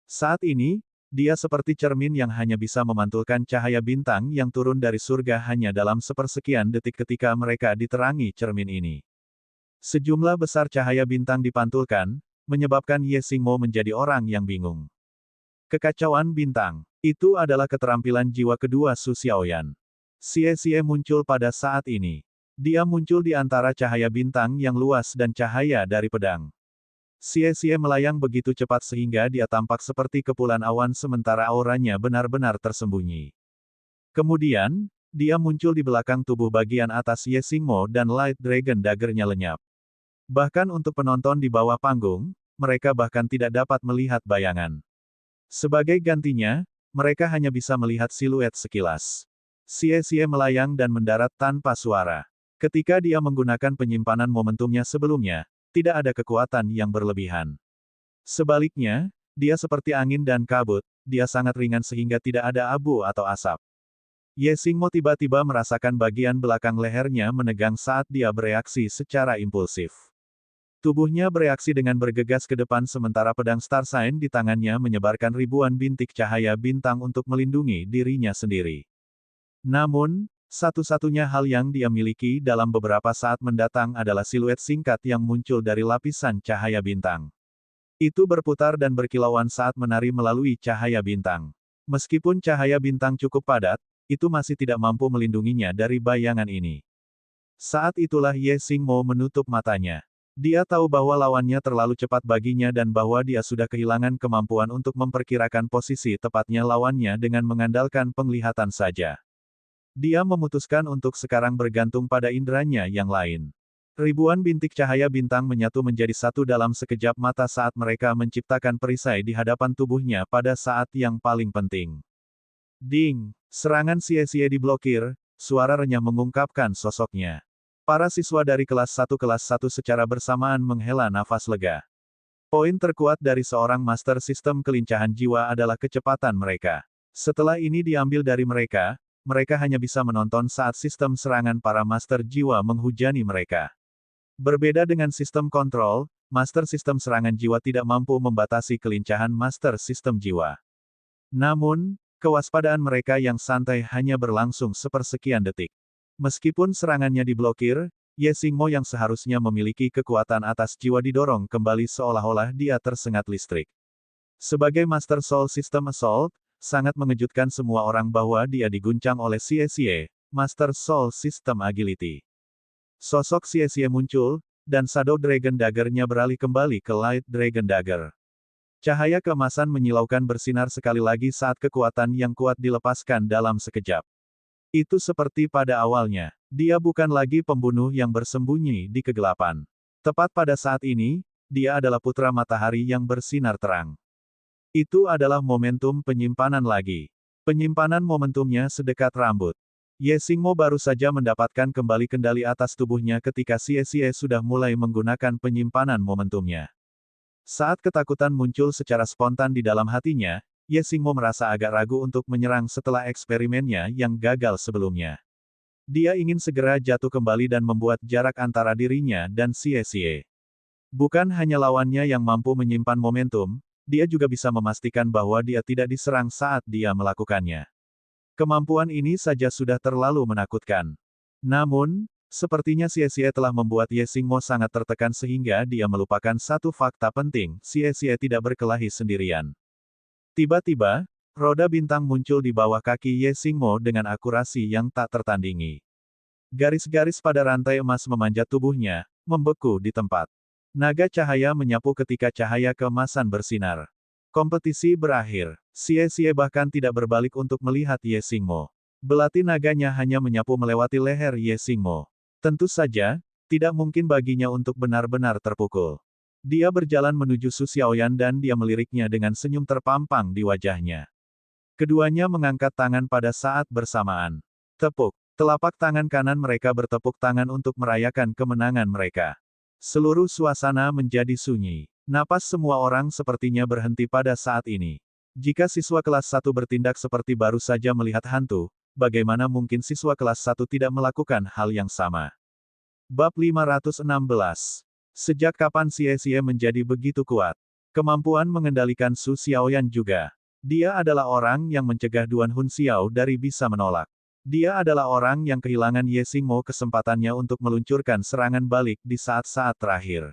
Saat ini, dia seperti cermin yang hanya bisa memantulkan cahaya bintang yang turun dari surga hanya dalam sepersekian detik ketika mereka diterangi cermin ini. Sejumlah besar cahaya bintang dipantulkan, menyebabkan Ye Xingmo menjadi orang yang bingung. Kekacauan bintang. Itu adalah keterampilan jiwa kedua Su Xiaoyan. Xie muncul pada saat ini. Dia muncul di antara cahaya bintang yang luas dan cahaya dari pedang. Xie melayang begitu cepat sehingga dia tampak seperti kepulan awan sementara auranya benar-benar tersembunyi. Kemudian, dia muncul di belakang tubuh bagian atas Ye Xingmo dan Light Dragon Dagger-nya lenyap. Bahkan untuk penonton di bawah panggung, mereka bahkan tidak dapat melihat bayangan. Sebagai gantinya, mereka hanya bisa melihat siluet sekilas. Xie melayang dan mendarat tanpa suara. Ketika dia menggunakan penyimpanan momentumnya sebelumnya, tidak ada kekuatan yang berlebihan. Sebaliknya, dia seperti angin dan kabut, dia sangat ringan sehingga tidak ada abu atau asap. Ye Xingmo tiba-tiba merasakan bagian belakang lehernya menegang saat dia bereaksi secara impulsif. Tubuhnya bereaksi dengan bergegas ke depan sementara pedang Star Sign di tangannya menyebarkan ribuan bintik cahaya bintang untuk melindungi dirinya sendiri. Namun, satu-satunya hal yang dia miliki dalam beberapa saat mendatang adalah siluet singkat yang muncul dari lapisan cahaya bintang. Itu berputar dan berkilauan saat menari melalui cahaya bintang. Meskipun cahaya bintang cukup padat, itu masih tidak mampu melindunginya dari bayangan ini. Saat itulah Ye Xingmo menutup matanya. Dia tahu bahwa lawannya terlalu cepat baginya dan bahwa dia sudah kehilangan kemampuan untuk memperkirakan posisi tepatnya lawannya dengan mengandalkan penglihatan saja. Dia memutuskan untuk sekarang bergantung pada inderanya yang lain. Ribuan bintik cahaya bintang menyatu menjadi satu dalam sekejap mata saat mereka menciptakan perisai di hadapan tubuhnya pada saat yang paling penting. Ding! Serangan Xie diblokir, suara renyah mengungkapkan sosoknya. Para siswa dari kelas 1 secara bersamaan menghela nafas lega. Poin terkuat dari seorang master sistem kelincahan jiwa adalah kecepatan mereka. Setelah ini diambil dari mereka, mereka hanya bisa menonton saat sistem serangan para master jiwa menghujani mereka. Berbeda dengan sistem kontrol, master sistem serangan jiwa tidak mampu membatasi kelincahan master sistem jiwa. Namun, kewaspadaan mereka yang santai hanya berlangsung sepersekian detik. Meskipun serangannya diblokir, Ye Xingmo yang seharusnya memiliki kekuatan atas jiwa didorong kembali seolah-olah dia tersengat listrik. Sebagai Master Soul System Assault, sangat mengejutkan semua orang bahwa dia diguncang oleh Xie, Master Soul System Agility. Sosok Xie muncul, dan Shadow Dragon Dagger-nya beralih kembali ke Light Dragon Dagger. Cahaya keemasan menyilaukan bersinar sekali lagi saat kekuatan yang kuat dilepaskan dalam sekejap. Itu seperti pada awalnya, dia bukan lagi pembunuh yang bersembunyi di kegelapan. Tepat pada saat ini, dia adalah putra matahari yang bersinar terang. Itu adalah momentum penyimpanan lagi. Penyimpanan momentumnya sedekat rambut. Ye Xingmo baru saja mendapatkan kembali kendali atas tubuhnya ketika Xie sudah mulai menggunakan penyimpanan momentumnya. Saat ketakutan muncul secara spontan di dalam hatinya, Ye Xingmo merasa agak ragu untuk menyerang setelah eksperimennya yang gagal sebelumnya. Dia ingin segera jatuh kembali dan membuat jarak antara dirinya dan Xie. Bukan hanya lawannya yang mampu menyimpan momentum, dia juga bisa memastikan bahwa dia tidak diserang saat dia melakukannya. Kemampuan ini saja sudah terlalu menakutkan. Namun, sepertinya Xie telah membuat Ye Xingmo sangat tertekan sehingga dia melupakan satu fakta penting, Xie tidak berkelahi sendirian. Tiba-tiba, roda bintang muncul di bawah kaki Ye Xingmo dengan akurasi yang tak tertandingi. Garis-garis pada rantai emas memanjat tubuhnya, membeku di tempat. Naga cahaya menyapu ketika cahaya keemasan bersinar. Kompetisi berakhir. Xie bahkan tidak berbalik untuk melihat Ye Xingmo. Belati naganya hanya menyapu melewati leher Ye Xingmo. Tentu saja, tidak mungkin baginya untuk benar-benar terpukul. Dia berjalan menuju Su Xiaoyan dan dia meliriknya dengan senyum terpampang di wajahnya. Keduanya mengangkat tangan pada saat bersamaan. Tepuk. Telapak tangan kanan mereka bertepuk tangan untuk merayakan kemenangan mereka. Seluruh suasana menjadi sunyi. Napas semua orang sepertinya berhenti pada saat ini. Jika siswa kelas 1 bertindak seperti baru saja melihat hantu, bagaimana mungkin siswa kelas 1 tidak melakukan hal yang sama? Bab 516. Sejak kapan Xie menjadi begitu kuat? Kemampuan mengendalikan Su Xiaoyan juga. Dia adalah orang yang mencegah Duan Hun Xiao dari bisa menolak. Dia adalah orang yang kehilangan Ye Xingmo kesempatannya untuk meluncurkan serangan balik di saat-saat terakhir.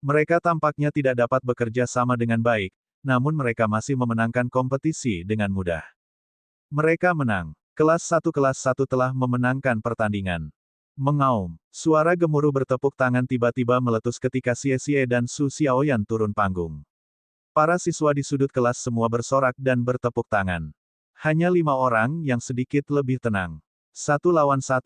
Mereka tampaknya tidak dapat bekerja sama dengan baik, namun mereka masih memenangkan kompetisi dengan mudah. Mereka menang. Kelas 1 telah memenangkan pertandingan. Mengaum. Suara gemuruh bertepuk tangan tiba-tiba meletus ketika Xie Xie dan Su Xiaoyan turun panggung. Para siswa di sudut kelas semua bersorak dan bertepuk tangan. Hanya 5 orang yang sedikit lebih tenang. 1 lawan 1,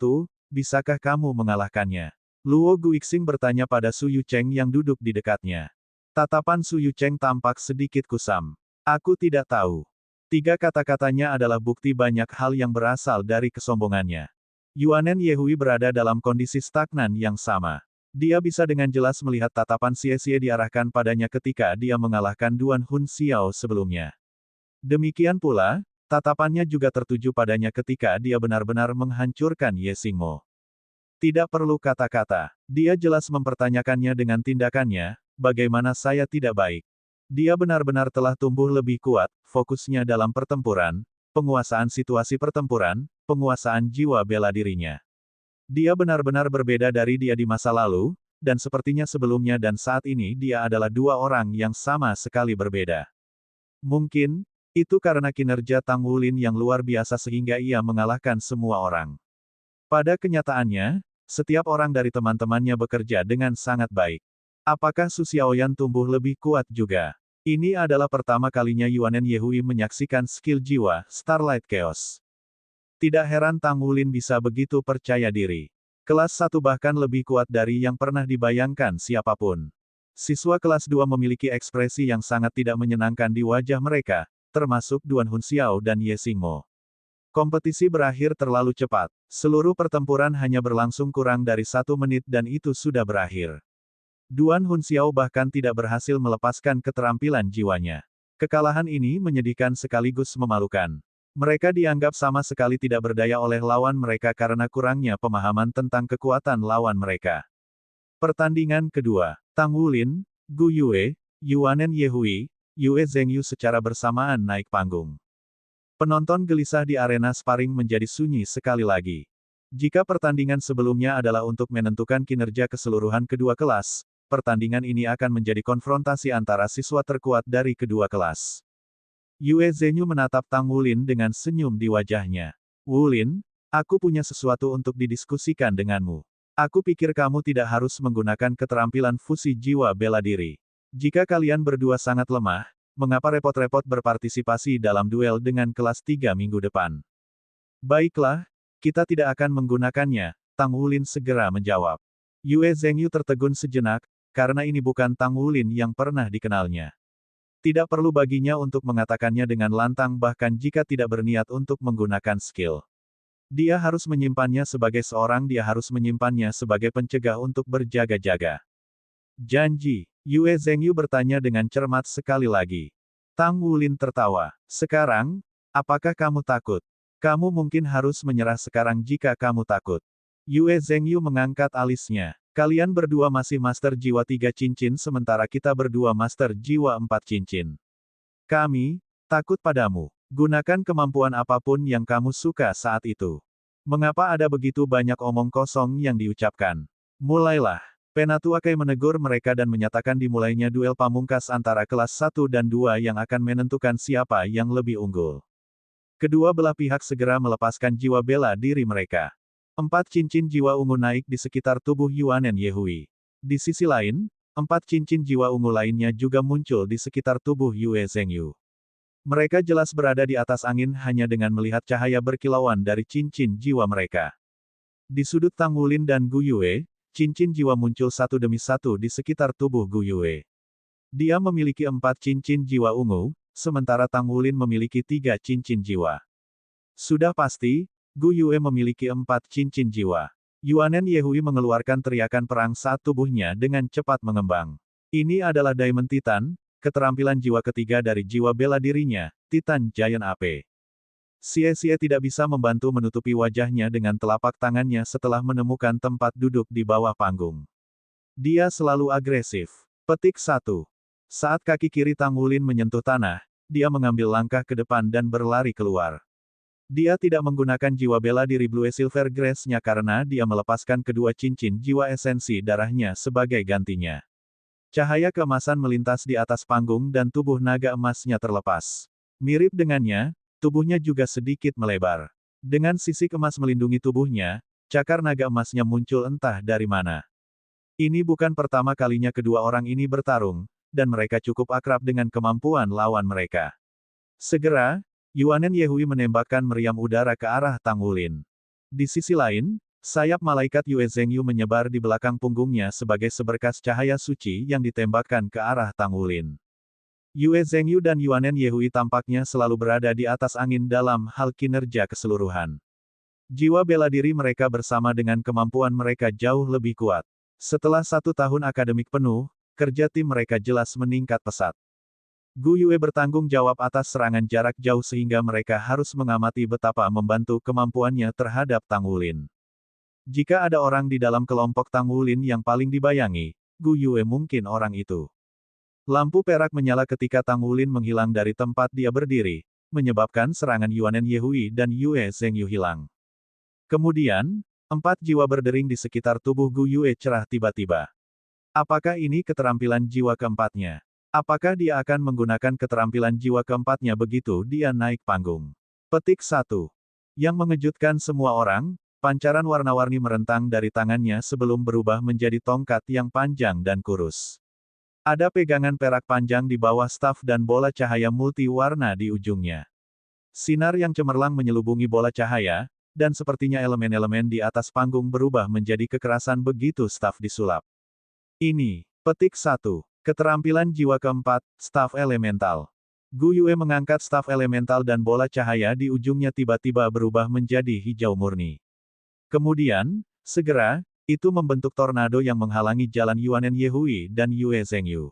bisakah kamu mengalahkannya? Luo Guixing bertanya pada Su Yucheng yang duduk di dekatnya. Tatapan Su Yucheng tampak sedikit kusam. Aku tidak tahu. 3 kata-katanya adalah bukti banyak hal yang berasal dari kesombongannya. Yuanen Yehui berada dalam kondisi stagnan yang sama. Dia bisa dengan jelas melihat tatapan Xie Xie diarahkan padanya ketika dia mengalahkan Duan Hun Xiao sebelumnya. Demikian pula, tatapannya juga tertuju padanya ketika dia benar-benar menghancurkan Ye Xingmo. Tidak perlu kata-kata, dia jelas mempertanyakannya dengan tindakannya, bagaimana saya tidak baik. Dia benar-benar telah tumbuh lebih kuat, fokusnya dalam pertempuran, penguasaan situasi pertempuran, penguasaan jiwa bela dirinya. Dia benar-benar berbeda dari dia di masa lalu, dan sepertinya sebelumnya dan saat ini dia adalah 2 orang yang sama sekali berbeda. Mungkin, itu karena kinerja Tang Wulin yang luar biasa sehingga ia mengalahkan semua orang. Pada kenyataannya, setiap orang dari teman-temannya bekerja dengan sangat baik. Apakah Su Xiaoyan tumbuh lebih kuat juga? Ini adalah pertama kalinya Yuanen Yehui menyaksikan skill jiwa Starlight Chaos. Tidak heran Tang Wulin bisa begitu percaya diri. Kelas 1 bahkan lebih kuat dari yang pernah dibayangkan siapapun. Siswa kelas 2 memiliki ekspresi yang sangat tidak menyenangkan di wajah mereka, termasuk Duan Hun Xiao dan Ye Xingmo. Kompetisi berakhir terlalu cepat. Seluruh pertempuran hanya berlangsung kurang dari 1 menit dan itu sudah berakhir. Duan Hun Xiao bahkan tidak berhasil melepaskan keterampilan jiwanya. Kekalahan ini menyedihkan sekaligus memalukan. Mereka dianggap sama sekali tidak berdaya oleh lawan mereka karena kurangnya pemahaman tentang kekuatan lawan mereka. Pertandingan kedua, Tang Wulin, Gu Yue, Yuanen Yehui, Yue Zhengyu secara bersamaan naik panggung. Penonton gelisah di arena sparring menjadi sunyi sekali lagi. Jika pertandingan sebelumnya adalah untuk menentukan kinerja keseluruhan kedua kelas, pertandingan ini akan menjadi konfrontasi antara siswa terkuat dari kedua kelas. Yue Zhenyu menatap Tang Wulin dengan senyum di wajahnya. Wulin, aku punya sesuatu untuk didiskusikan denganmu. Aku pikir kamu tidak harus menggunakan keterampilan fusi jiwa bela diri. Jika kalian berdua sangat lemah, mengapa repot-repot berpartisipasi dalam duel dengan kelas 3 minggu depan? Baiklah, kita tidak akan menggunakannya, Tang Wulin segera menjawab. Yue Zhengyu tertegun sejenak, karena ini bukan Tang Wulin yang pernah dikenalnya. Tidak perlu baginya untuk mengatakannya dengan lantang bahkan jika tidak berniat untuk menggunakan skill. Dia harus menyimpannya sebagai seorang dia harus menyimpannya sebagai pencegah untuk berjaga-jaga. Janji, Yue Zhengyu bertanya dengan cermat sekali lagi. Tang Wulin tertawa. Sekarang, apakah kamu takut? Kamu mungkin harus menyerah sekarang jika kamu takut. Yue Zhengyu mengangkat alisnya. Kalian berdua masih Master Jiwa 3 Cincin sementara kita berdua Master Jiwa 4 Cincin. Kami, takut padamu. Gunakan kemampuan apapun yang kamu suka saat itu. Mengapa ada begitu banyak omong kosong yang diucapkan? Mulailah. Penatuakai menegur mereka dan menyatakan dimulainya duel pamungkas antara kelas 1 dan 2 yang akan menentukan siapa yang lebih unggul. Kedua belah pihak segera melepaskan jiwa bela diri mereka. 4 cincin jiwa ungu naik di sekitar tubuh Yuanen Yehui. Di sisi lain, 4 cincin jiwa ungu lainnya juga muncul di sekitar tubuh Yue Zhengyu. Mereka jelas berada di atas angin hanya dengan melihat cahaya berkilauan dari cincin jiwa mereka. Di sudut Tang Wulin dan Gu Yue, cincin jiwa muncul satu demi satu di sekitar tubuh Gu Yue. Dia memiliki 4 cincin jiwa ungu, sementara Tang Wulin memiliki 3 cincin jiwa. Sudah pasti, Gu Yue memiliki 4 cincin jiwa. Yuanen Yehui mengeluarkan teriakan perang saat tubuhnya dengan cepat mengembang. Ini adalah Diamond Titan, keterampilan jiwa ketiga dari jiwa bela dirinya, Titan Giant AP. Xie tidak bisa membantu menutupi wajahnya dengan telapak tangannya setelah menemukan tempat duduk di bawah panggung. Dia selalu agresif. Petik 1. Saat kaki kiri Tang Wulin menyentuh tanah, dia mengambil langkah ke depan dan berlari keluar. Dia tidak menggunakan jiwa bela diri Blue Silver Grace-nya karena dia melepaskan kedua cincin jiwa esensi darahnya sebagai gantinya. Cahaya keemasan melintas di atas panggung dan tubuh naga emasnya terlepas. Mirip dengannya, tubuhnya juga sedikit melebar. Dengan sisik emas melindungi tubuhnya, cakar naga emasnya muncul entah dari mana. Ini bukan pertama kalinya kedua orang ini bertarung, dan mereka cukup akrab dengan kemampuan lawan mereka. Segera, Yuanen Yehui menembakkan meriam udara ke arah Tang Wulin. Di sisi lain, sayap malaikat Yue Zhengyu menyebar di belakang punggungnya sebagai seberkas cahaya suci yang ditembakkan ke arah Tang Wulin. Yue Zhengyu dan Yuanen Yehui tampaknya selalu berada di atas angin dalam hal kinerja keseluruhan. Jiwa bela diri mereka bersama dengan kemampuan mereka jauh lebih kuat. Setelah 1 tahun akademik penuh, kerja tim mereka jelas meningkat pesat. Gu Yue bertanggung jawab atas serangan jarak jauh sehingga mereka harus mengamati betapa membantu kemampuannya terhadap Tang Wulin. Jika ada orang di dalam kelompok Tang Wulin yang paling dibayangi, Gu Yue mungkin orang itu. Lampu perak menyala ketika Tang Wulin menghilang dari tempat dia berdiri, menyebabkan serangan Yuanen Yehui dan Yue Zhengyu hilang. Kemudian, 4 jiwa berdering di sekitar tubuh Gu Yue cerah tiba-tiba. Apakah ini keterampilan jiwa keempatnya? Apakah dia akan menggunakan keterampilan jiwa keempatnya begitu dia naik panggung? Petik 1. Yang mengejutkan semua orang, pancaran warna-warni merentang dari tangannya sebelum berubah menjadi tongkat yang panjang dan kurus. Ada pegangan perak panjang di bawah staf dan bola cahaya multi-warna di ujungnya. Sinar yang cemerlang menyelubungi bola cahaya, dan sepertinya elemen-elemen di atas panggung berubah menjadi kekerasan begitu staf disulap. Ini, petik 1. Keterampilan jiwa keempat, staf elemental. Gu Yue mengangkat staf elemental dan bola cahaya di ujungnya tiba-tiba berubah menjadi hijau murni. Kemudian, segera, itu membentuk tornado yang menghalangi jalan Yuanen Yehui dan Yue Zhengyu.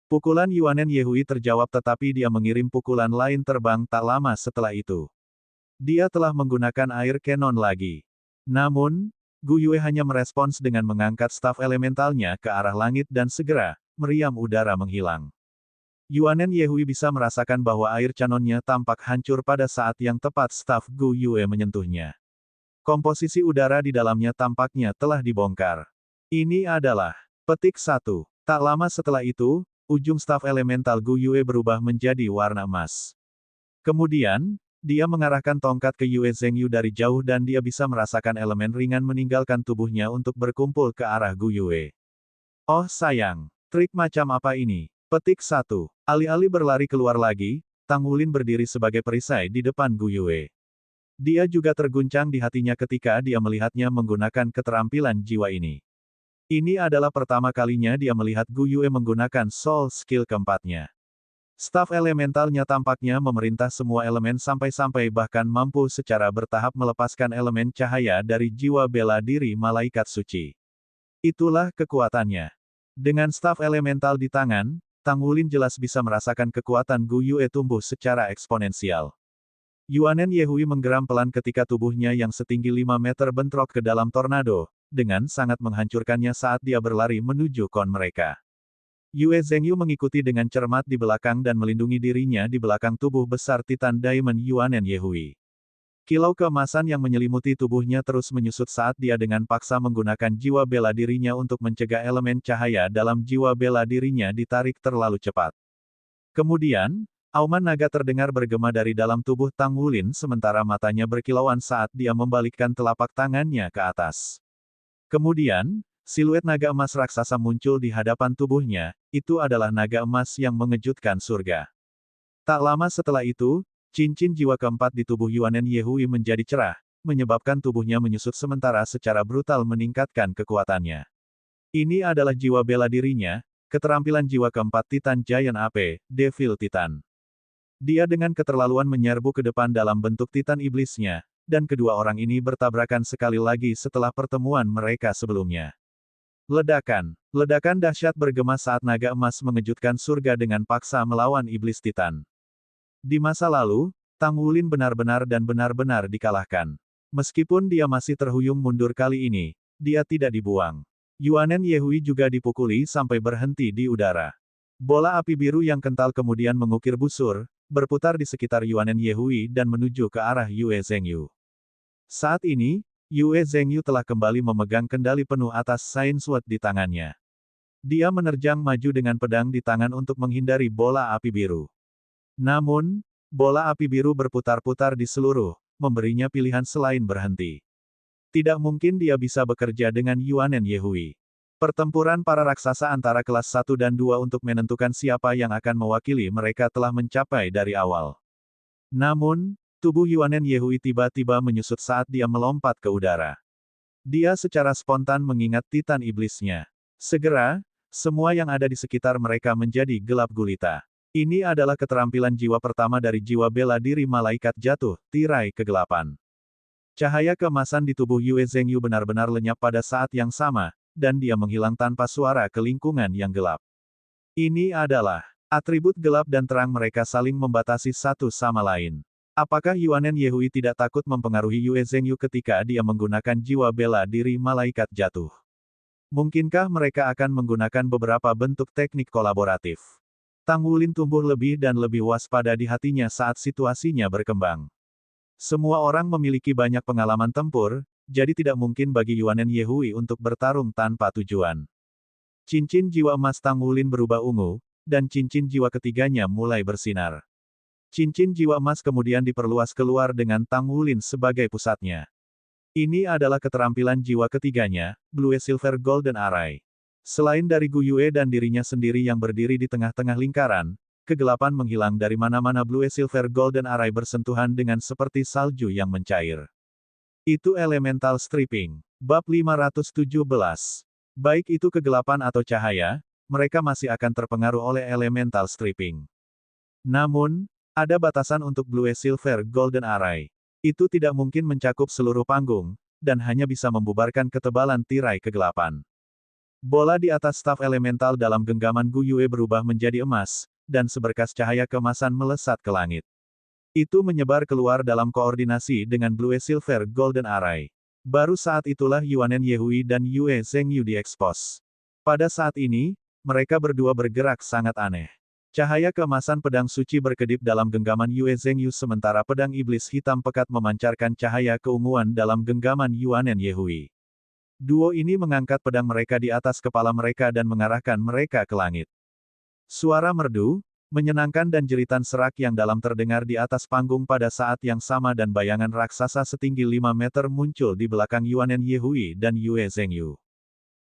Pukulan Yuanen Yehui terjawab tetapi dia mengirim pukulan lain terbang tak lama setelah itu. Dia telah menggunakan air cannon lagi. Namun, Gu Yue hanya merespons dengan mengangkat staf elementalnya ke arah langit dan segera, meriam udara menghilang. Yuanen Yehui bisa merasakan bahwa air canonnya tampak hancur pada saat yang tepat staf Gu Yue menyentuhnya. Komposisi udara di dalamnya tampaknya telah dibongkar. Ini adalah petik 1. Tak lama setelah itu, ujung staf elemental Gu Yue berubah menjadi warna emas. Kemudian, dia mengarahkan tongkat ke Yue Zhengyu dari jauh dan dia bisa merasakan elemen ringan meninggalkan tubuhnya untuk berkumpul ke arah Gu Yue. Oh sayang, trik macam apa ini? Petik 1. Alih-alih berlari keluar lagi, Tang Wulin berdiri sebagai perisai di depan Gu Yue. Dia juga terguncang di hatinya ketika dia melihatnya menggunakan keterampilan jiwa ini. Ini adalah pertama kalinya dia melihat Gu Yue menggunakan soul skill keempatnya. Staf elementalnya tampaknya memerintah semua elemen sampai-sampai bahkan mampu secara bertahap melepaskan elemen cahaya dari jiwa bela diri malaikat suci. Itulah kekuatannya. Dengan staf elemental di tangan, Tang Wulin jelas bisa merasakan kekuatan Gu Yue tumbuh secara eksponensial. Yuanen Yehui menggeram pelan ketika tubuhnya yang setinggi 5 meter bentrok ke dalam tornado, dengan sangat menghancurkannya saat dia berlari menuju kon mereka. Yue Zhengyu mengikuti dengan cermat di belakang dan melindungi dirinya di belakang tubuh besar Titan Diamond Yuanen Yehui. Kilau keemasan yang menyelimuti tubuhnya terus menyusut saat dia dengan paksa menggunakan jiwa bela dirinya untuk mencegah elemen cahaya dalam jiwa bela dirinya ditarik terlalu cepat. Kemudian, auman naga terdengar bergema dari dalam tubuh Tang Wulin sementara matanya berkilauan saat dia membalikkan telapak tangannya ke atas. Kemudian, siluet naga emas raksasa muncul di hadapan tubuhnya, itu adalah naga emas yang mengejutkan surga. Tak lama setelah itu, cincin jiwa keempat di tubuh Yuanen Yehui menjadi cerah, menyebabkan tubuhnya menyusut sementara secara brutal meningkatkan kekuatannya. Ini adalah jiwa bela dirinya, keterampilan jiwa keempat Titan Giant AP, Devil Titan. Dia dengan keterlaluan menyerbu ke depan dalam bentuk Titan iblisnya, dan kedua orang ini bertabrakan sekali lagi setelah pertemuan mereka sebelumnya. Ledakan. Ledakan dahsyat bergema saat naga emas mengejutkan surga dengan paksa melawan iblis Titan. Di masa lalu, Tang Wulin benar-benar dan benar-benar dikalahkan. Meskipun dia masih terhuyung mundur kali ini, dia tidak dibuang. Yuanen Yehui juga dipukuli sampai berhenti di udara. Bola api biru yang kental kemudian mengukir busur, berputar di sekitar Yuanen Yehui dan menuju ke arah Yue Zhengyu. Saat ini, Yue Zhengyu telah kembali memegang kendali penuh atas Saint Sword di tangannya. Dia menerjang maju dengan pedang di tangan untuk menghindari bola api biru. Namun, bola api biru berputar-putar di seluruh, memberinya pilihan selain berhenti. Tidak mungkin dia bisa bekerja dengan Yuanen Yehui. Pertempuran para raksasa antara kelas 1 dan 2 untuk menentukan siapa yang akan mewakili mereka telah mencapai dari awal. Namun, tubuh Yuanen Yehui tiba-tiba menyusut saat dia melompat ke udara. Dia secara spontan mengingat Titan Iblisnya. Segera, semua yang ada di sekitar mereka menjadi gelap gulita. Ini adalah keterampilan jiwa pertama dari jiwa bela diri malaikat jatuh, tirai kegelapan. Cahaya keemasan di tubuh Yue Zhengyu benar-benar lenyap pada saat yang sama, dan dia menghilang tanpa suara ke lingkungan yang gelap. Ini adalah atribut gelap dan terang mereka saling membatasi satu sama lain. Apakah Yuanen Yehui tidak takut mempengaruhi Yue Zhengyu ketika dia menggunakan jiwa bela diri malaikat jatuh? Mungkinkah mereka akan menggunakan beberapa bentuk teknik kolaboratif? Tang Wulin tumbuh lebih dan lebih waspada di hatinya saat situasinya berkembang. Semua orang memiliki banyak pengalaman tempur, jadi tidak mungkin bagi Yuanen Yehui untuk bertarung tanpa tujuan. Cincin jiwa emas Tang Wulin berubah ungu, dan cincin jiwa ketiganya mulai bersinar. Cincin jiwa emas kemudian diperluas keluar dengan Tang Wulin sebagai pusatnya. Ini adalah keterampilan jiwa ketiganya, Blue Silver Golden Array. Selain dari Gu Yue dan dirinya sendiri yang berdiri di tengah-tengah lingkaran, kegelapan menghilang dari mana-mana. Blue Silver Golden Array bersentuhan dengan seperti salju yang mencair. Itu elemental stripping. Bab 517. Baik itu kegelapan atau cahaya, mereka masih akan terpengaruh oleh elemental stripping. Namun, ada batasan untuk Blue Silver Golden Array. Itu tidak mungkin mencakup seluruh panggung, dan hanya bisa membubarkan ketebalan tirai kegelapan. Bola di atas staf elemental dalam genggaman Gu Yue berubah menjadi emas, dan seberkas cahaya keemasan melesat ke langit. Itu menyebar keluar dalam koordinasi dengan Blue Silver Golden Array. Baru saat itulah Yuanen Yehui dan Yue Zhengyu diekspos. Pada saat ini, mereka berdua bergerak sangat aneh. Cahaya keemasan pedang suci berkedip dalam genggaman Yue Zhengyu sementara pedang iblis hitam pekat memancarkan cahaya keunguan dalam genggaman Yuanen Yehui. Duo ini mengangkat pedang mereka di atas kepala mereka dan mengarahkan mereka ke langit. Suara merdu, menyenangkan dan jeritan serak yang dalam terdengar di atas panggung pada saat yang sama dan bayangan raksasa setinggi 5 meter muncul di belakang Yuanen Yehui dan Yue Zhengyu.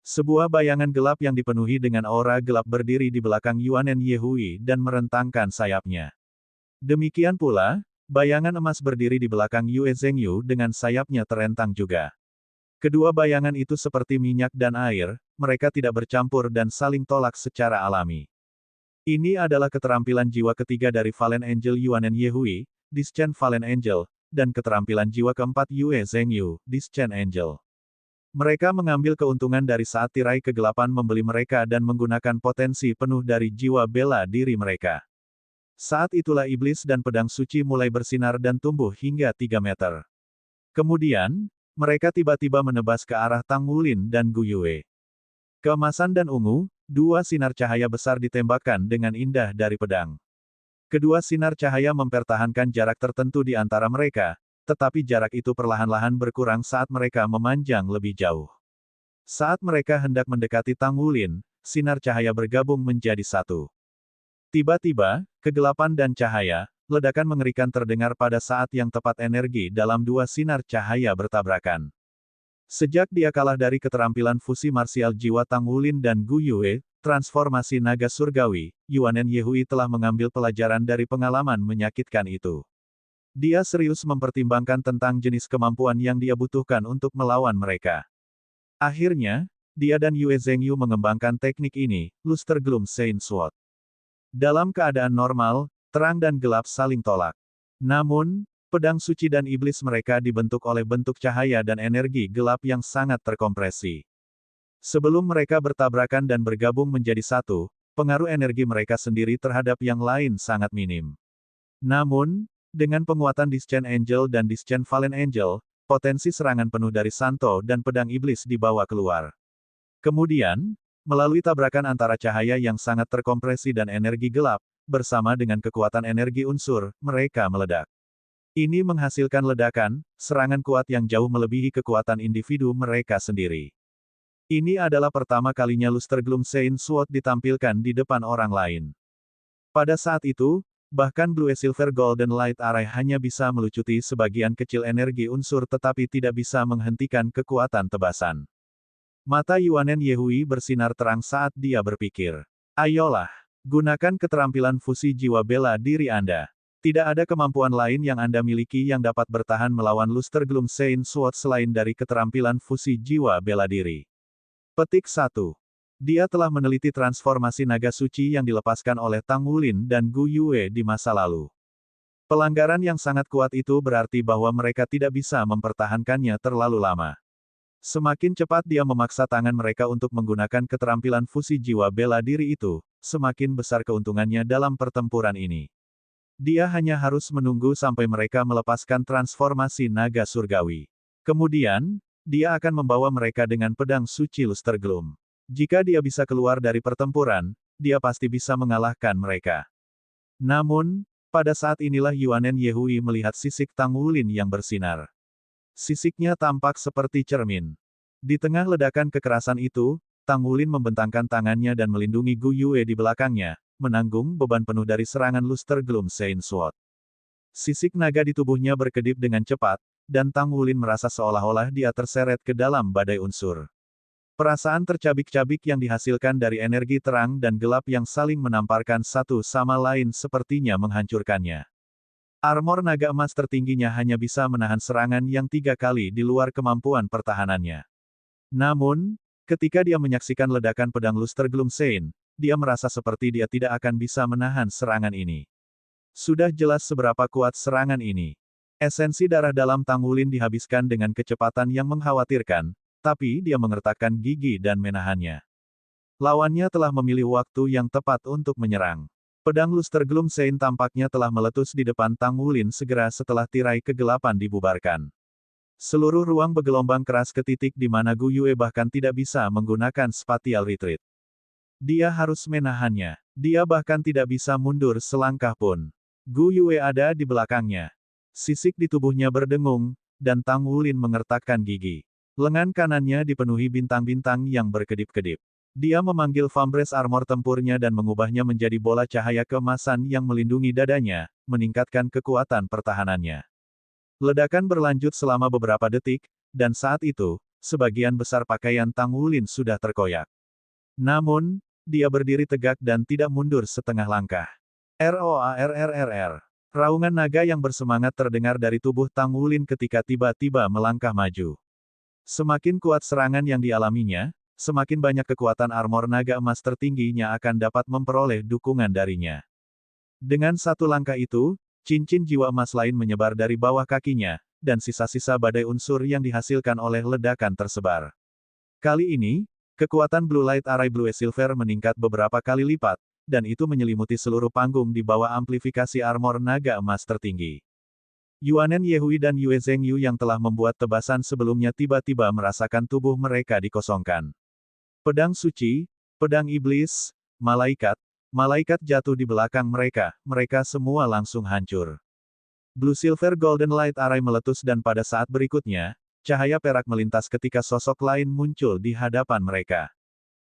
Sebuah bayangan gelap yang dipenuhi dengan aura gelap berdiri di belakang Yuanen Yehui dan merentangkan sayapnya. Demikian pula, bayangan emas berdiri di belakang Yue Zhengyu dengan sayapnya terentang juga. Kedua bayangan itu seperti minyak dan air, mereka tidak bercampur dan saling tolak secara alami. Ini adalah keterampilan jiwa ketiga dari Fallen Angel Yuanen Yehui, Discharge Fallen Angel, dan keterampilan jiwa keempat Yue Zhengyu, Discharge Angel. Mereka mengambil keuntungan dari saat tirai kegelapan membeli mereka dan menggunakan potensi penuh dari jiwa bela diri mereka. Saat itulah iblis dan pedang suci mulai bersinar dan tumbuh hingga 3 meter. Kemudian, mereka tiba-tiba menebas ke arah Tang Wulin dan Gu Yue. Keemasan dan ungu, dua sinar cahaya besar ditembakkan dengan indah dari pedang. Kedua sinar cahaya mempertahankan jarak tertentu di antara mereka, tetapi jarak itu perlahan-lahan berkurang saat mereka memanjang lebih jauh. Saat mereka hendak mendekati Tang Wulin, sinar cahaya bergabung menjadi satu. Tiba-tiba, kegelapan dan cahaya, ledakan mengerikan terdengar pada saat yang tepat energi dalam dua sinar cahaya bertabrakan. Sejak dia kalah dari keterampilan fusi marsial jiwa Tang Wulin dan Gu Yue, transformasi naga surgawi, Yuanen Yehui telah mengambil pelajaran dari pengalaman menyakitkan itu. Dia serius mempertimbangkan tentang jenis kemampuan yang dia butuhkan untuk melawan mereka. Akhirnya, dia dan Yue Zhengyu mengembangkan teknik ini, Luster Gloom Saint Sword. Dalam keadaan normal, terang dan gelap saling tolak. Namun, pedang suci dan iblis mereka dibentuk oleh bentuk cahaya dan energi gelap yang sangat terkompresi. Sebelum mereka bertabrakan dan bergabung menjadi satu, pengaruh energi mereka sendiri terhadap yang lain sangat minim. Namun, dengan penguatan Discharge Angel dan Discharge Fallen Angel, potensi serangan penuh dari Santo dan pedang iblis dibawa keluar. Kemudian, melalui tabrakan antara cahaya yang sangat terkompresi dan energi gelap, bersama dengan kekuatan energi unsur, mereka meledak. Ini menghasilkan ledakan, serangan kuat yang jauh melebihi kekuatan individu mereka sendiri. Ini adalah pertama kalinya Luster Gloomshain Sword ditampilkan di depan orang lain. Pada saat itu, bahkan Blue Silver Golden Light Array hanya bisa melucuti sebagian kecil energi unsur tetapi tidak bisa menghentikan kekuatan tebasan. Mata Yuanen Yehui bersinar terang saat dia berpikir. Ayolah, gunakan keterampilan fusi jiwa bela diri Anda. Tidak ada kemampuan lain yang Anda miliki yang dapat bertahan melawan Luster Gloomshain Sword selain dari keterampilan fusi jiwa bela diri. Petik 1. Dia telah meneliti transformasi naga suci yang dilepaskan oleh Tang Wulin dan Gu Yue di masa lalu. Pelanggaran yang sangat kuat itu berarti bahwa mereka tidak bisa mempertahankannya terlalu lama. Semakin cepat dia memaksa tangan mereka untuk menggunakan keterampilan fusi jiwa bela diri itu, semakin besar keuntungannya dalam pertempuran ini. Dia hanya harus menunggu sampai mereka melepaskan transformasi naga surgawi. Kemudian, dia akan membawa mereka dengan pedang suci Luster Gloom. Jika dia bisa keluar dari pertempuran, dia pasti bisa mengalahkan mereka. Namun, pada saat inilah Yuanen Yehui melihat sisik Tang Wulin yang bersinar. Sisiknya tampak seperti cermin. Di tengah ledakan kekerasan itu, Tang Wulin membentangkan tangannya dan melindungi Gu Yue di belakangnya, menanggung beban penuh dari serangan Luster Gloomshain Sword. Sisik naga di tubuhnya berkedip dengan cepat, dan Tang Wulin merasa seolah-olah dia terseret ke dalam badai unsur. Perasaan tercabik-cabik yang dihasilkan dari energi terang dan gelap yang saling menamparkan satu sama lain sepertinya menghancurkannya. Armor naga emas tertingginya hanya bisa menahan serangan yang 3 kali di luar kemampuan pertahanannya. Namun, ketika dia menyaksikan ledakan pedang Luster Gloomshain, dia merasa seperti dia tidak akan bisa menahan serangan ini. Sudah jelas seberapa kuat serangan ini. Esensi darah dalam Tang Wulin dihabiskan dengan kecepatan yang mengkhawatirkan, tapi dia mengertakkan gigi dan menahannya. Lawannya telah memilih waktu yang tepat untuk menyerang. Pedang Luster Gloomshain tampaknya telah meletus di depan Tang Wulin segera setelah tirai kegelapan dibubarkan. Seluruh ruang bergelombang keras ke titik di mana Gu Yue bahkan tidak bisa menggunakan spatial retreat. Dia harus menahannya. Dia bahkan tidak bisa mundur selangkah pun. Gu Yue ada di belakangnya. Sisik di tubuhnya berdengung, dan Tang Wulin mengertakkan gigi. Lengan kanannya dipenuhi bintang-bintang yang berkedip-kedip. Dia memanggil Vambres armor tempurnya dan mengubahnya menjadi bola cahaya keemasan yang melindungi dadanya, meningkatkan kekuatan pertahanannya. Ledakan berlanjut selama beberapa detik, dan saat itu, sebagian besar pakaian Tang Wulin sudah terkoyak. Namun, dia berdiri tegak dan tidak mundur setengah langkah. Roarrrr. Raungan naga yang bersemangat terdengar dari tubuh Tang Wulin ketika tiba-tiba melangkah maju. Semakin kuat serangan yang dialaminya, semakin banyak kekuatan armor naga emas tertingginya akan dapat memperoleh dukungan darinya. Dengan satu langkah itu, cincin jiwa emas lain menyebar dari bawah kakinya, dan sisa-sisa badai unsur yang dihasilkan oleh ledakan tersebar. Kali ini, kekuatan Blue Light Array Blue Silver meningkat beberapa kali lipat, dan itu menyelimuti seluruh panggung di bawah amplifikasi armor naga emas tertinggi. Yuanen Yehui dan Yue Zhengyu yang telah membuat tebasan sebelumnya tiba-tiba merasakan tubuh mereka dikosongkan. Pedang suci, pedang iblis, malaikat jatuh di belakang mereka, mereka semua langsung hancur. Blue Silver Golden Light Array meletus dan pada saat berikutnya, cahaya perak melintas ketika sosok lain muncul di hadapan mereka.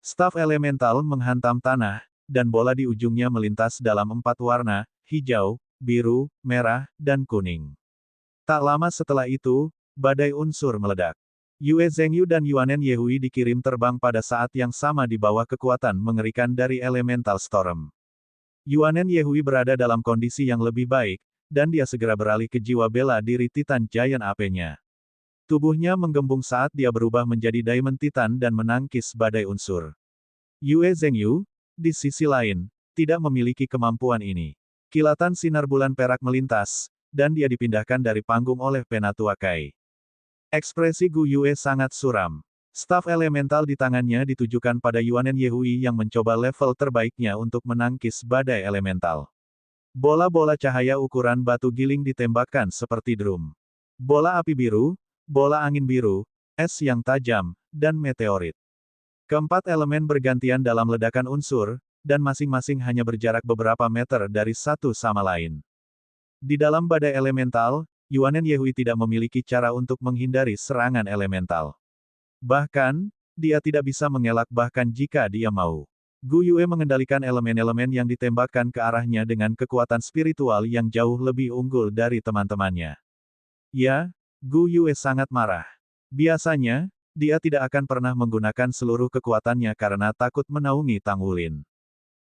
Staf elemental menghantam tanah, dan bola di ujungnya melintas dalam 4 warna, hijau, biru, merah, dan kuning. Tak lama setelah itu, badai unsur meledak. Yue Zhengyu dan Yuanen Yehui dikirim terbang pada saat yang sama di bawah kekuatan mengerikan dari Elemental Storm. Yuanen Yehui berada dalam kondisi yang lebih baik, dan dia segera beralih ke jiwa bela diri Titan Giant Ape-nya. Tubuhnya menggembung saat dia berubah menjadi Diamond Titan dan menangkis badai unsur. Yue Zhengyu, di sisi lain, tidak memiliki kemampuan ini. Kilatan sinar bulan perak melintas, dan dia dipindahkan dari panggung oleh Penatua Kai. Ekspresi Gu Yue sangat suram. Staf elemental di tangannya ditujukan pada Yuanen Yehui yang mencoba level terbaiknya untuk menangkis badai elemental. Bola-bola cahaya ukuran batu giling ditembakkan seperti drum. Bola api biru, bola angin biru, es yang tajam, dan meteorit. Keempat elemen bergantian dalam ledakan unsur, dan masing-masing hanya berjarak beberapa meter dari satu sama lain. Di dalam badai elemental, Yuanen Yehui tidak memiliki cara untuk menghindari serangan elemental. Bahkan, dia tidak bisa mengelak bahkan jika dia mau. Gu Yue mengendalikan elemen-elemen yang ditembakkan ke arahnya dengan kekuatan spiritual yang jauh lebih unggul dari teman-temannya. Ya, Gu Yue sangat marah. Biasanya, dia tidak akan pernah menggunakan seluruh kekuatannya karena takut menaungi Tang Wulin.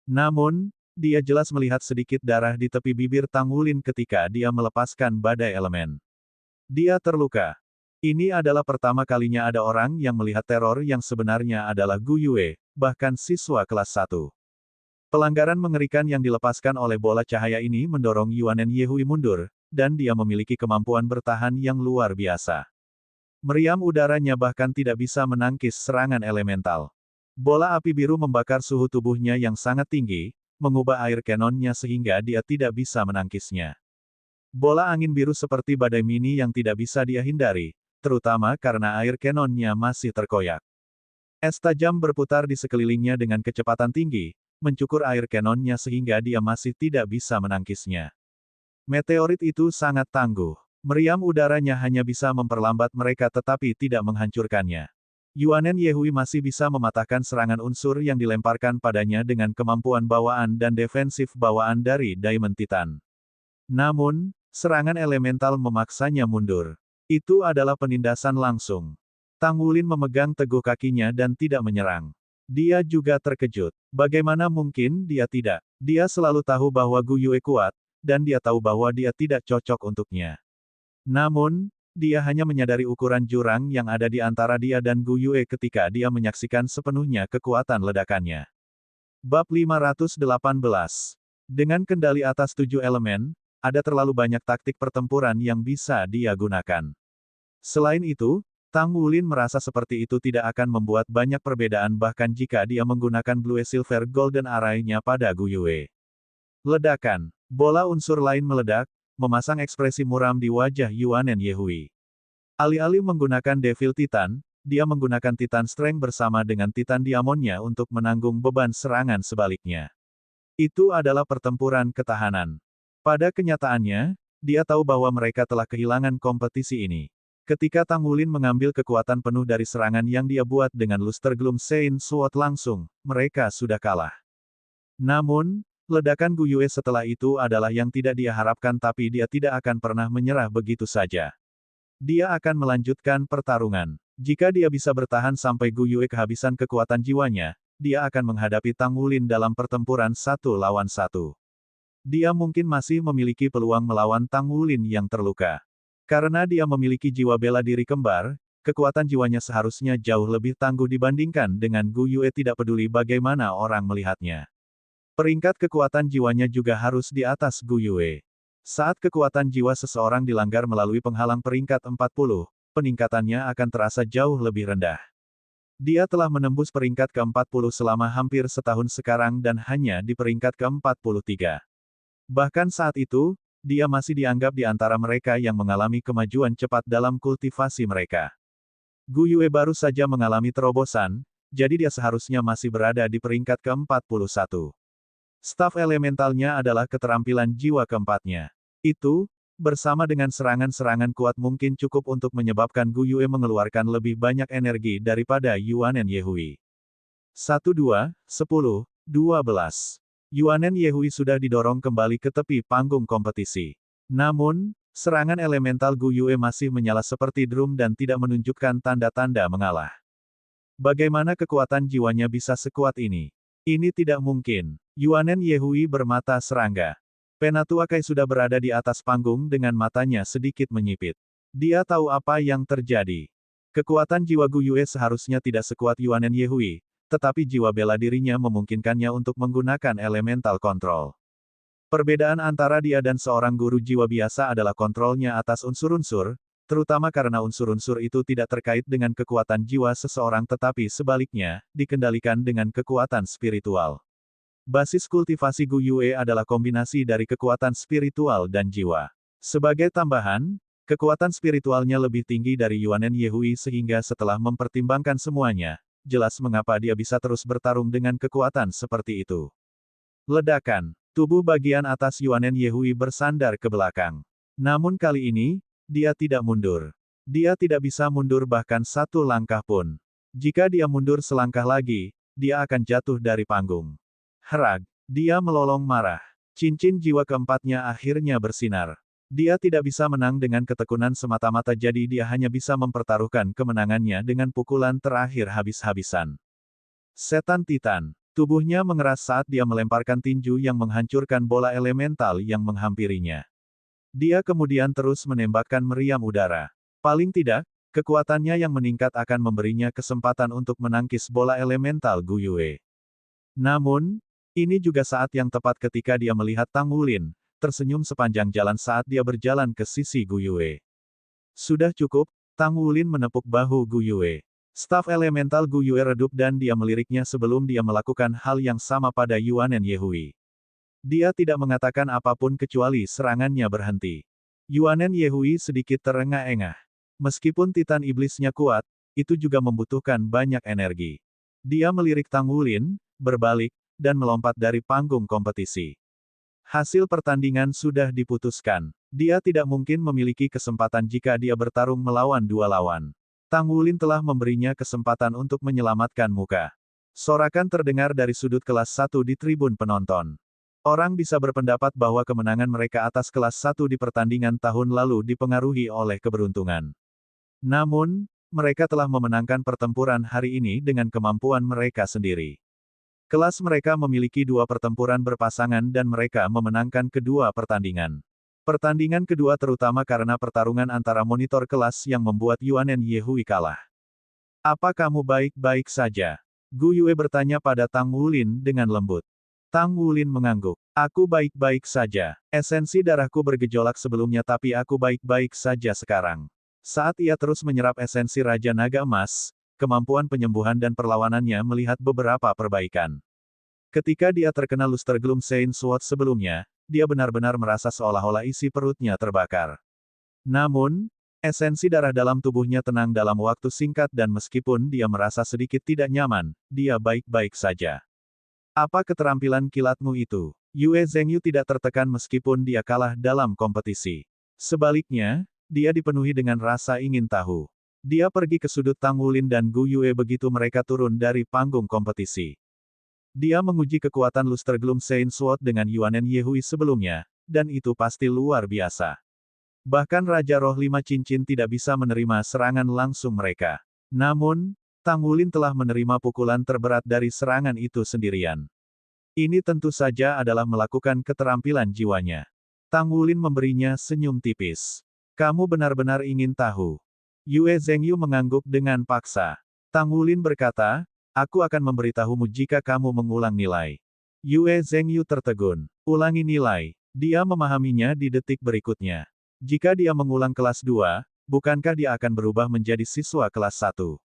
Namun, dia jelas melihat sedikit darah di tepi bibir Tang Wulin ketika dia melepaskan badai elemen. Dia terluka. Ini adalah pertama kalinya ada orang yang melihat teror yang sebenarnya adalah Gu Yue, bahkan siswa kelas 1. Pelanggaran mengerikan yang dilepaskan oleh bola cahaya ini mendorong Yuanen Yehui mundur, dan dia memiliki kemampuan bertahan yang luar biasa. Meriam udaranya bahkan tidak bisa menangkis serangan elemental. Bola api biru membakar suhu tubuhnya yang sangat tinggi, mengubah air kanonnya sehingga dia tidak bisa menangkisnya. Bola angin biru seperti badai mini yang tidak bisa dia hindari, terutama karena air kanonnya masih terkoyak. Es tajam berputar di sekelilingnya dengan kecepatan tinggi, mencukur air kanonnya sehingga dia masih tidak bisa menangkisnya. Meteorit itu sangat tangguh. Meriam udaranya hanya bisa memperlambat mereka tetapi tidak menghancurkannya. Yuanen Yehui masih bisa mematahkan serangan unsur yang dilemparkan padanya dengan kemampuan bawaan dan defensif bawaan dari Diamond Titan. Namun, serangan elemental memaksanya mundur. Itu adalah penindasan langsung. Tang Wulin memegang teguh kakinya dan tidak menyerang. Dia juga terkejut. Bagaimana mungkin dia tidak? Dia selalu tahu bahwa Gu Yue kuat, dan dia tahu bahwa dia tidak cocok untuknya. Namun, dia hanya menyadari ukuran jurang yang ada di antara dia dan Gu Yue ketika dia menyaksikan sepenuhnya kekuatan ledakannya. Bab 518. Dengan kendali atas 7 elemen, ada terlalu banyak taktik pertempuran yang bisa dia gunakan. Selain itu, Tang Wulin merasa seperti itu tidak akan membuat banyak perbedaan bahkan jika dia menggunakan Blue Silver Golden Array-nya pada Gu Yue. Ledakan. Bola unsur lain meledak, memasang ekspresi muram di wajah Yuanen Yehui. Alih-alih menggunakan Devil Titan, dia menggunakan Titan Strength bersama dengan Titan Diamondnya untuk menanggung beban serangan sebaliknya. Itu adalah pertempuran ketahanan. Pada kenyataannya, dia tahu bahwa mereka telah kehilangan kompetisi ini. Ketika Tang Wulin mengambil kekuatan penuh dari serangan yang dia buat dengan Luster Gloom Saint Sword langsung, mereka sudah kalah. Namun, ledakan Gu Yue setelah itu adalah yang tidak dia harapkan tapi dia tidak akan pernah menyerah begitu saja. Dia akan melanjutkan pertarungan. Jika dia bisa bertahan sampai Gu Yue kehabisan kekuatan jiwanya, dia akan menghadapi Tang Wulin dalam pertempuran 1 lawan 1. Dia mungkin masih memiliki peluang melawan Tang Wulin yang terluka. Karena dia memiliki jiwa bela diri kembar, kekuatan jiwanya seharusnya jauh lebih tangguh dibandingkan dengan Gu Yue tidak peduli bagaimana orang melihatnya. Peringkat kekuatan jiwanya juga harus di atas Gu Yue. Saat kekuatan jiwa seseorang dilanggar melalui penghalang peringkat 40, peningkatannya akan terasa jauh lebih rendah. Dia telah menembus peringkat ke-40 selama hampir setahun sekarang dan hanya di peringkat ke-43. Bahkan saat itu, dia masih dianggap di antara mereka yang mengalami kemajuan cepat dalam kultivasi mereka. Gu Yue baru saja mengalami terobosan, jadi dia seharusnya masih berada di peringkat ke-41. Staf elementalnya adalah keterampilan jiwa keempatnya. Itu, bersama dengan serangan-serangan kuat mungkin cukup untuk menyebabkan Gu Yue mengeluarkan lebih banyak energi daripada Yuanen Yehui. 1-2, 10, 12. Yuanen Yehui sudah didorong kembali ke tepi panggung kompetisi. Namun, serangan elemental Gu Yue masih menyala seperti drum dan tidak menunjukkan tanda-tanda mengalah. Bagaimana kekuatan jiwanya bisa sekuat ini? Ini tidak mungkin. Yuanen Yehui bermata serangga. Penatuakai sudah berada di atas panggung dengan matanya sedikit menyipit. Dia tahu apa yang terjadi. Kekuatan jiwa Gu Yue seharusnya tidak sekuat Yuanen Yehui, tetapi jiwa bela dirinya memungkinkannya untuk menggunakan elemental control. Perbedaan antara dia dan seorang guru jiwa biasa adalah kontrolnya atas unsur-unsur, terutama karena unsur-unsur itu tidak terkait dengan kekuatan jiwa seseorang tetapi sebaliknya, dikendalikan dengan kekuatan spiritual. Basis kultivasi Gu Yue adalah kombinasi dari kekuatan spiritual dan jiwa. Sebagai tambahan, kekuatan spiritualnya lebih tinggi dari Yuanen Yehui sehingga setelah mempertimbangkan semuanya, jelas mengapa dia bisa terus bertarung dengan kekuatan seperti itu. Ledakan. Tubuh bagian atas Yuanen Yehui bersandar ke belakang. Namun kali ini, dia tidak mundur. Dia tidak bisa mundur bahkan satu langkah pun. Jika dia mundur selangkah lagi, dia akan jatuh dari panggung. Herag. Dia melolong marah. Cincin jiwa keempatnya akhirnya bersinar. Dia tidak bisa menang dengan ketekunan semata-mata, jadi dia hanya bisa mempertaruhkan kemenangannya dengan pukulan terakhir habis-habisan. Setan Titan. Tubuhnya mengeras saat dia melemparkan tinju yang menghancurkan bola elemental yang menghampirinya. Dia kemudian terus menembakkan meriam udara. Paling tidak, kekuatannya yang meningkat akan memberinya kesempatan untuk menangkis bola elemental Gu Yue. Namun, ini juga saat yang tepat ketika dia melihat Tang Wulin tersenyum sepanjang jalan saat dia berjalan ke sisi Gu Yue. Sudah cukup, Tang Wulin menepuk bahu Gu Yue. Staf elemental Gu Yue redup dan dia meliriknya sebelum dia melakukan hal yang sama pada Yuanen Yehui. Dia tidak mengatakan apapun kecuali serangannya berhenti. Yuanen Yehui sedikit terengah-engah. Meskipun Titan Iblisnya kuat, itu juga membutuhkan banyak energi. Dia melirik Tang Wulin, berbalik, dan melompat dari panggung kompetisi. Hasil pertandingan sudah diputuskan. Dia tidak mungkin memiliki kesempatan jika dia bertarung melawan dua lawan. Tang Wulin telah memberinya kesempatan untuk menyelamatkan muka. Sorakan terdengar dari sudut kelas 1 di tribun penonton. Orang bisa berpendapat bahwa kemenangan mereka atas kelas 1 di pertandingan tahun lalu dipengaruhi oleh keberuntungan. Namun, mereka telah memenangkan pertempuran hari ini dengan kemampuan mereka sendiri. Kelas mereka memiliki 2 pertempuran berpasangan dan mereka memenangkan kedua pertandingan. Pertandingan kedua terutama karena pertarungan antara monitor kelas yang membuat Yuanen Yehui kalah. Apa kamu baik-baik saja? Gu Yue bertanya pada Tang Wulin dengan lembut. Tang Wulin mengangguk. Aku baik-baik saja. Esensi darahku bergejolak sebelumnya tapi aku baik-baik saja sekarang. Saat ia terus menyerap esensi Raja Naga Emas, kemampuan penyembuhan dan perlawanannya melihat beberapa perbaikan. Ketika dia terkena Luster Gloom Saint Sword sebelumnya, dia benar-benar merasa seolah-olah isi perutnya terbakar. Namun, esensi darah dalam tubuhnya tenang dalam waktu singkat dan meskipun dia merasa sedikit tidak nyaman, dia baik-baik saja. Apa keterampilan kilatmu itu? Yue Zhengyu tidak tertekan meskipun dia kalah dalam kompetisi. Sebaliknya, dia dipenuhi dengan rasa ingin tahu. Dia pergi ke sudut Tang Wulin dan Gu Yue begitu mereka turun dari panggung kompetisi. Dia menguji kekuatan Luster Gloom Saint Sword dengan Yuanen Yehui sebelumnya, dan itu pasti luar biasa. Bahkan Raja Roh 5 Cincin tidak bisa menerima serangan langsung mereka. Namun, Tang Wulin telah menerima pukulan terberat dari serangan itu sendirian. Ini tentu saja adalah melakukan keterampilan jiwanya. Tang Wulin memberinya senyum tipis. Kamu benar-benar ingin tahu. Yue Zhengyu mengangguk dengan paksa. Tang Wulin berkata, aku akan memberitahumu jika kamu mengulang nilai. Yue Zhengyu tertegun. Ulangi nilai. Dia memahaminya di detik berikutnya. Jika dia mengulang kelas 2, bukankah dia akan berubah menjadi siswa kelas 1?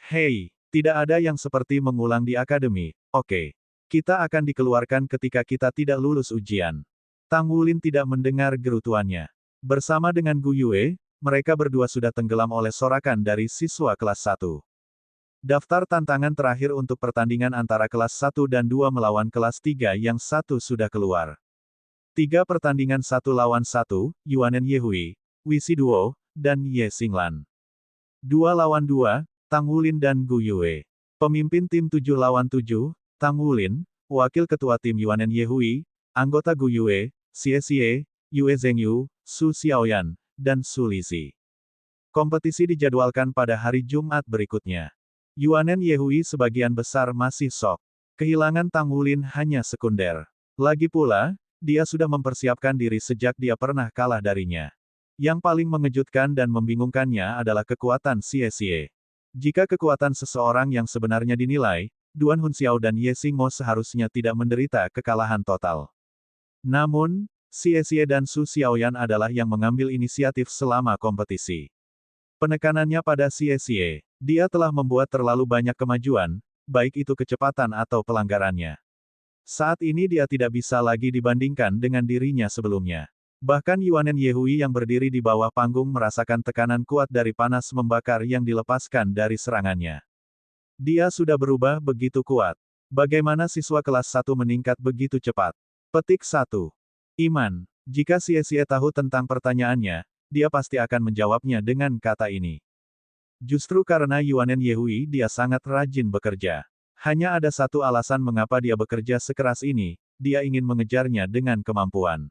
Hei, tidak ada yang seperti mengulang di akademi. Oke. Kita akan dikeluarkan ketika kita tidak lulus ujian. Tang Wulin tidak mendengar gerutuannya. Bersama dengan Gu Yue, mereka berdua sudah tenggelam oleh sorakan dari siswa kelas 1. Daftar tantangan terakhir untuk pertandingan antara kelas 1 dan 2 melawan kelas 3 yang 1 sudah keluar. 3 pertandingan 1 lawan 1, Yuanen Yehui, Wisi Duo, dan Ye Xinglan. 2 lawan 2, Tang Wulin dan Gu Yue. Pemimpin tim 7 lawan 7, Tang Wulin, Wakil Ketua tim Yuanen Yehui, anggota Gu Yue, Xie, Yue Zhengyu, Su Xiaoyan, dan Su Lixi. Kompetisi dijadwalkan pada hari Jumat berikutnya. Yuanen Yehui sebagian besar masih shock. Kehilangan Tang Wulin hanya sekunder. Lagi pula, dia sudah mempersiapkan diri sejak dia pernah kalah darinya. Yang paling mengejutkan dan membingungkannya adalah kekuatan Xie. Jika kekuatan seseorang yang sebenarnya dinilai, Duan Hunxiao dan Ye Xingmo seharusnya tidak menderita kekalahan total. Namun, Xie dan Su Xiaoyan adalah yang mengambil inisiatif selama kompetisi. Penekanannya pada Xie. Dia telah membuat terlalu banyak kemajuan, baik itu kecepatan atau pelanggarannya. Saat ini dia tidak bisa lagi dibandingkan dengan dirinya sebelumnya. Bahkan Yuanen Yehui yang berdiri di bawah panggung merasakan tekanan kuat dari panas membakar yang dilepaskan dari serangannya. Dia sudah berubah begitu kuat. Bagaimana siswa kelas 1 meningkat begitu cepat? Petik 1. Iman. Jika Xie tahu tentang pertanyaannya, dia pasti akan menjawabnya dengan kata ini. Justru karena Yuanen Yehui dia sangat rajin bekerja. Hanya ada satu alasan mengapa dia bekerja sekeras ini, dia ingin mengejarnya dengan kemampuan.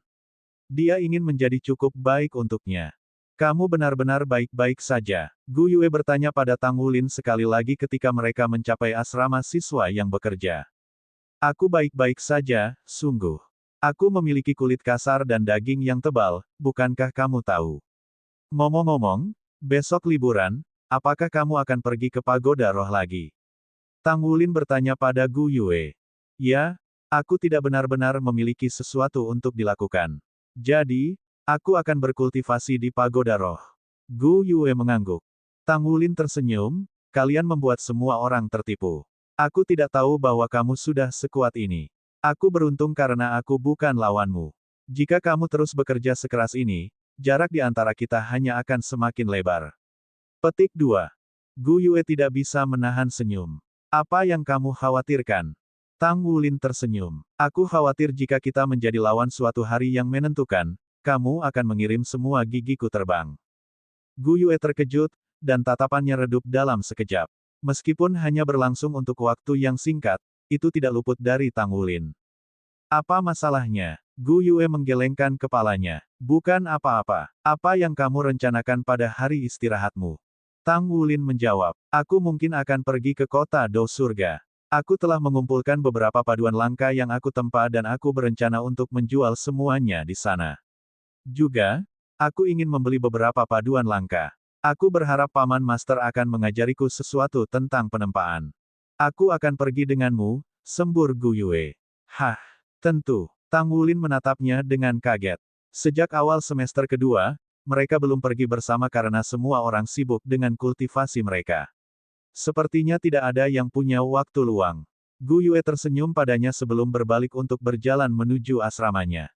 Dia ingin menjadi cukup baik untuknya. Kamu benar-benar baik-baik saja. Gu Yue bertanya pada Tang Wulin sekali lagi ketika mereka mencapai asrama siswa yang bekerja. Aku baik-baik saja, sungguh. Aku memiliki kulit kasar dan daging yang tebal, bukankah kamu tahu? Ngomong-ngomong, besok liburan, apakah kamu akan pergi ke pagoda roh lagi? Tang Wulin bertanya pada Gu Yue. Ya, aku tidak benar-benar memiliki sesuatu untuk dilakukan. Jadi, aku akan berkultivasi di pagoda roh. Gu Yue mengangguk. Tang Wulin tersenyum, kalian membuat semua orang tertipu. Aku tidak tahu bahwa kamu sudah sekuat ini. Aku beruntung karena aku bukan lawanmu. Jika kamu terus bekerja sekeras ini, jarak di antara kita hanya akan semakin lebar. Petik 2. Gu Yue tidak bisa menahan senyum. Apa yang kamu khawatirkan? Tang Wulin tersenyum. Aku khawatir jika kita menjadi lawan suatu hari yang menentukan, kamu akan mengirim semua gigiku terbang. Gu Yue terkejut, dan tatapannya redup dalam sekejap. Meskipun hanya berlangsung untuk waktu yang singkat, itu tidak luput dari Tang Wulin. Apa masalahnya? Gu Yue menggelengkan kepalanya. Bukan apa-apa. Apa yang kamu rencanakan pada hari istirahatmu? Tang Wulin menjawab. Aku mungkin akan pergi ke kota Do Surga. Aku telah mengumpulkan beberapa paduan langka yang aku tempa dan aku berencana untuk menjual semuanya di sana. Juga, aku ingin membeli beberapa paduan langka. Aku berharap Paman Master akan mengajariku sesuatu tentang penempaan. Aku akan pergi denganmu, sembur Gu Yue. Hah, tentu. Tang Wulin menatapnya dengan kaget. Sejak awal semester kedua, mereka belum pergi bersama karena semua orang sibuk dengan kultivasi mereka. Sepertinya tidak ada yang punya waktu luang. Gu Yue tersenyum padanya sebelum berbalik untuk berjalan menuju asramanya.